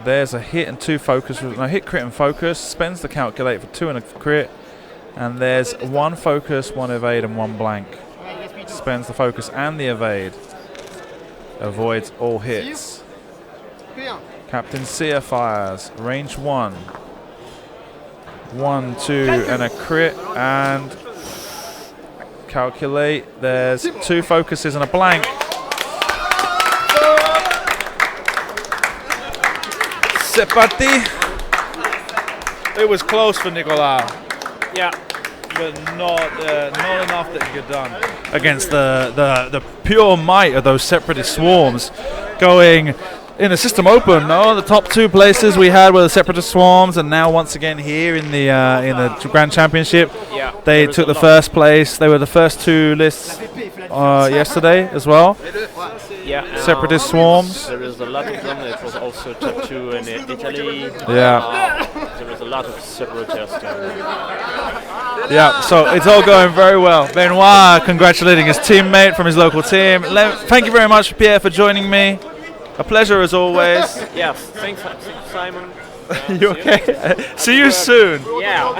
There's a hit and 2 focus. No, hit, crit, and focus. Spends the calculate for 2 and a crit. And there's 1 focus, 1 evade, and 1 blank. Spends the focus and the evade. Avoids all hits. P1. Captain Seer fires. Range 1. 1, 2, and a crit. And calculate. There's 2 focuses and a blank. C'est parti. It was close for Nicolas. Yeah. But not enough that he could done against the pure might of those separatist swarms going in the system open. No, the top 2 places we had were the separatist swarms, and now once again here in the Grand Championship, Yeah. they took the first place. They were the first 2 lists yesterday as well. Yeah. Separatist swarms. There is a lot of them. It was also top 2 in Italy. Yeah. There was a lot of separatists. Yeah, so it's all going very well. Benoit congratulating his teammate from his local team. Thank you very much, Pierre, for joining me. A pleasure as always. Yes. Thanks, Simon. You okay? See you soon. Yeah.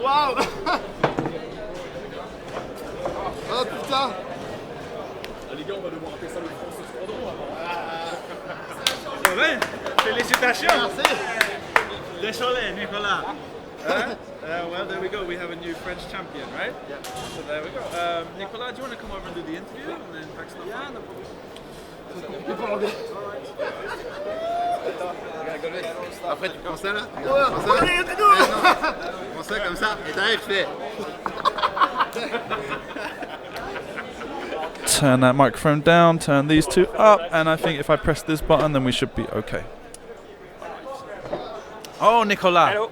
Waouh. Oh putain. Félicitations. Merci. Désolé, Nicolas. Well, there we go. We have a new French champion, right? Yeah. So there we go. Nicolas, do you want to come over and do the interview and then pack stuff? Yeah, no problem. Après tu prends ça là. Tu prends ça comme ça et t'arrives, tu fais. Turn that microphone down, turn these 2 up, and I think if I press this button, then we should be okay. Oh, Nicolas. Hello.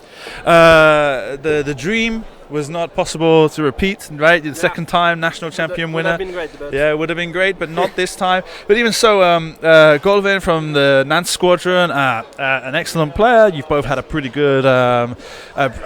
The dream was not possible to repeat, right? The second time national champion winner. Would have been great, but Yeah, it would have been great, but not this time. But even so, Golven from the Nantes squadron, an excellent player. You've both had a pretty good, a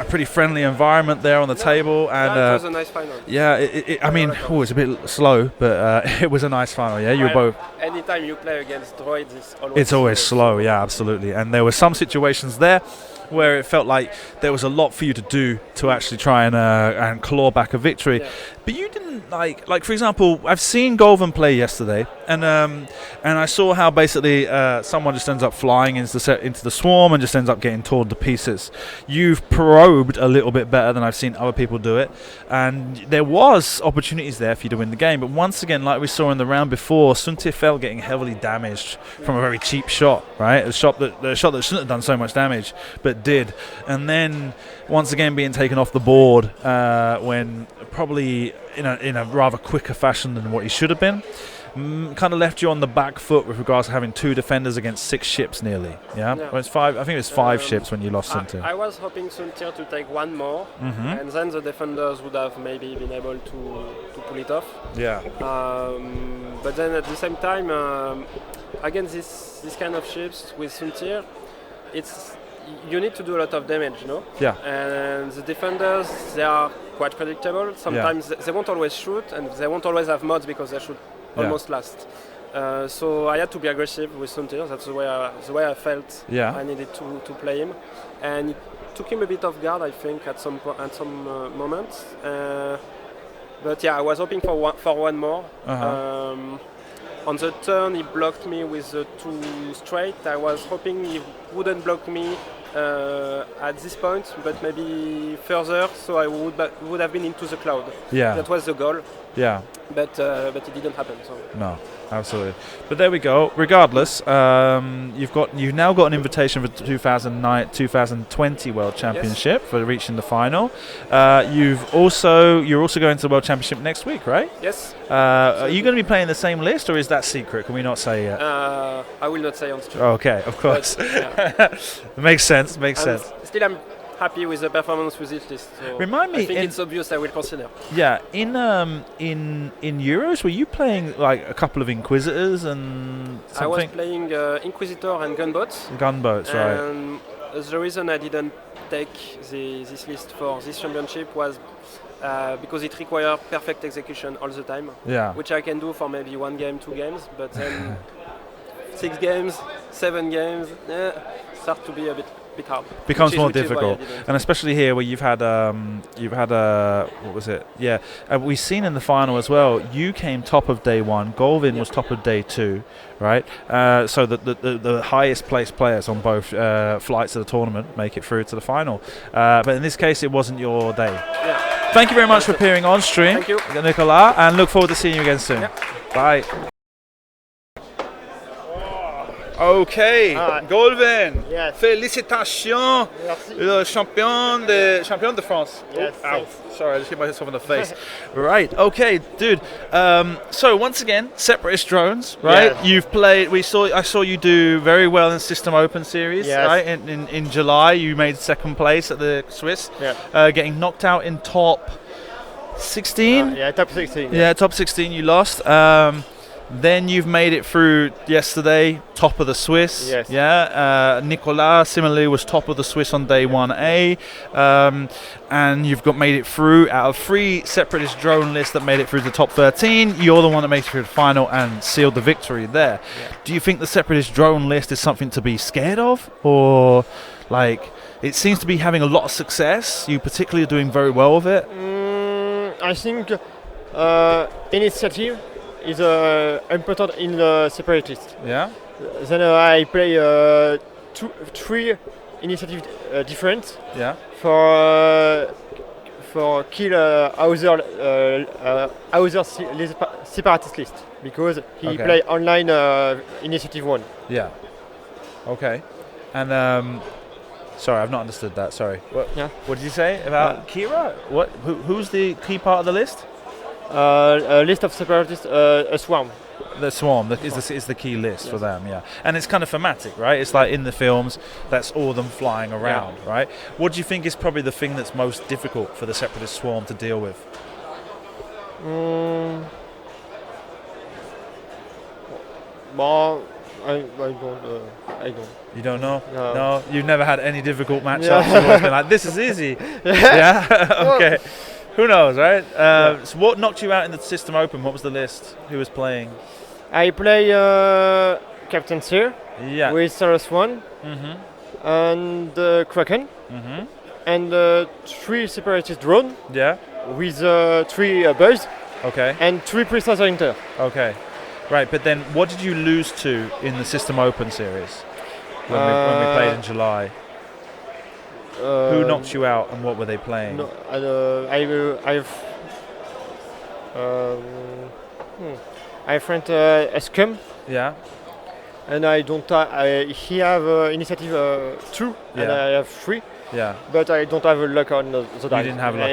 pretty friendly environment there on the table, and it was a nice final. yeah, I mean, it's a bit slow, but it was a nice final. Yeah, you were both. Anytime you play against droids, it's Always slow. Yeah, absolutely. And there were some situations there where it felt like there was a lot for you to do to actually try and claw back a victory. Yeah. But you didn't like for example, I've seen Golven play yesterday, and I saw how basically someone just ends up flying into the swarm and just ends up getting torn to pieces. You've probed a little bit better than I've seen other people do it, and there was opportunities there for you to win the game. But once again, like we saw in the round before, Suntir fell getting heavily damaged from a very cheap shot, right? A shot that shouldn't have done so much damage, but did. And then once again being taken off the board when probably in a rather quicker fashion than what he should have been. Kind of left you on the back foot with regards to having 2 defenders against 6 ships nearly. Yeah? Yeah. Well, it's 5. I think it was 5 ships when you lost Suntir. I was hoping Suntir to take 1 more, and then the defenders would have maybe been able to pull it off. Yeah. But then at the same time, against this kind of ships with Suntir, you need to do a lot of damage, you know? Yeah. And the defenders, they are quite predictable. Sometimes they won't always shoot, and they won't always have mods because they should almost last. So I had to be aggressive with Suntir. That's the way I felt. Yeah. I needed to play him, and it took him a bit off guard, I think, at some moments. But yeah, I was hoping for one more. On the turn, he blocked me with the 2 straight. I was hoping he wouldn't block me at this point, but maybe further, so I would have been into the cloud. Yeah. That was the goal. Yeah. but it didn't happen. So. No, absolutely. But there we go. Regardless, you've now got an invitation for the 2020 World Championship for reaching the final. You're also going to the World Championship next week, right? Yes. Are you going to be playing the same list, or is that secret? Can we not say yet? I will not say on stream. Okay, of course. Makes sense. Still, I'm happy with the performance with this list. So Remind me, I think it's obvious I will consider. Yeah, in Euros, were you playing like a couple of Inquisitors and something? I was playing Inquisitor and Gunboats. Gunboats, right? And the reason I didn't take this list for this championship was because it requires perfect execution all the time. Yeah. Which I can do for maybe 1 game, 2 games, but then 6 games, 7 games, start to be a bit hard. Becomes more difficult, and especially here where you've had what was it? Yeah, we've seen in the final as well. You came top of day 1. Golven was top of day 2, right? So the highest placed players on both flights of the tournament make it through to the final. But in this case, it wasn't your day. Yeah. Thank you very much for appearing on stream, Thank you, Nicolas, and look forward to seeing you again soon. Yeah. Bye. Okay, Golven, Yes. félicitations, Merci. le champion de France. Yes, Oh, ow. thanks. Sorry, I just hit myself in the face. Right, okay, dude. So once again, separatist drones, right? Yes. You've played. I saw you do very well in System Open series, Yes. right? In July, you made second place at the Swiss, Yeah. getting knocked out in top 16. Yeah, top 16. Yeah, top 16 you lost. Then you've made it through yesterday, top of the Swiss. Yes. Yeah. Nicolas similarly was top of the Swiss on day 1A. And you've made it through out of 3 separatist drone lists that made it through the top 13. You're the one that made it through the final and sealed the victory there. Yeah. Do you think the separatist drone list is something to be scared of? Or like it seems to be having a lot of success. You particularly are doing very well with it. I think initiative is important in the separatist. Yeah. Then I play 3 initiatives different. Yeah. For kill other separatist list because he play online initiative 1. Yeah. Okay. And sorry, I've not understood that. Sorry. What did you say about Kira? What? Who's the key part of the list? A list of separatists, a swarm. The swarm is the key list for them, yeah. And it's kind of thematic, right? It's like in the films, that's all of them flying around, right? What do you think is probably the thing that's most difficult for the separatist swarm to deal with? Well, I don't. You don't know? No. You've never had any difficult matchups? You've always been like, this is easy. Yeah? Okay. Who knows, right? So what knocked you out in the System Open? What was the list? Who was playing? I play Captain Sear with Saurus 1 and Kraken and 3 separatist drone with 3 buzz and 3 precise hunter. Okay. Right, but then what did you lose to in the System Open series when we played in July? Who knocked you out and what were they playing? No, I friend a scum. Yeah. And I don't. He have initiative 2 and I have 3. Yeah. But I don't have luck on the die. You didn't have luck.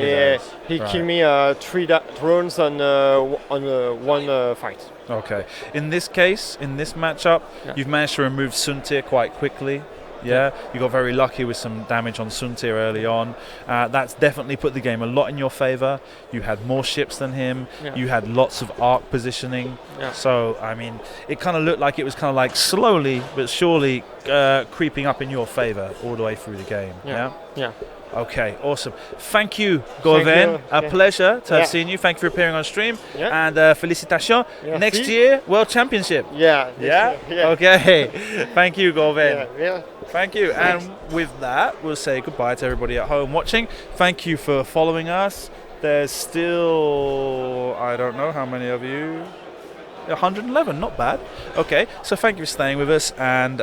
He killed me 3 drones on 1 fight. Okay. In this case, in this matchup, you've managed to remove Suntir quite quickly. Yeah, you got very lucky with some damage on Suntir early on. That's definitely put the game a lot in your favour. You had more ships than him. You had lots of arc positioning. So, I mean, it kind of looked like it was kind of like slowly but surely creeping up in your favour all the way through the game. Yeah. Okay, awesome. Thank you, Golven. A pleasure to have seen you. Thank you for appearing on stream. And félicitations. Next year, World Championship. Yeah. Okay. Thank you, Golven. Yeah. Thank you. And with that, we'll say goodbye to everybody at home watching. Thank you for following us. There's still, I don't know how many of you. 111, not bad. Okay, so thank you for staying with us, and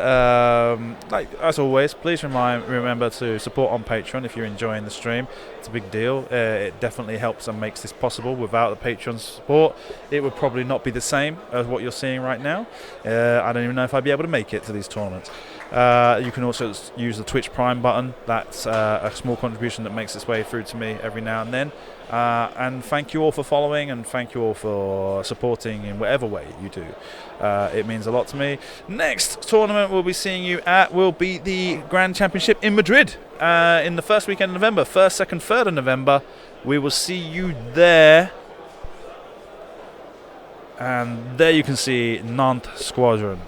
like as always, please remember to support on Patreon if you're enjoying the stream. It's a big deal. It definitely helps and makes this possible. Without the Patreon support, it would probably not be the same as what you're seeing right now. I don't even know if I'd be able to make it to these tournaments. You can also use the Twitch Prime button. That's a small contribution that makes its way through to me every now and then. And thank you all for following, and thank you all for supporting in whatever way you do. It means a lot to me. Next tournament we'll be seeing you at will be the Grand Championship in Madrid in the first weekend of November, 1st, 2nd, 3rd of November. We will see you there. And there you can see Nantes Squadron.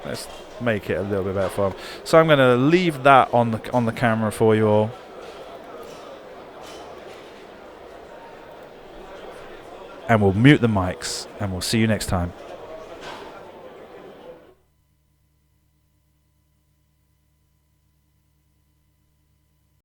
Let's make it a little bit better for them. So I'm going to leave that on the camera for you all. And we'll mute the mics, and we'll see you next time.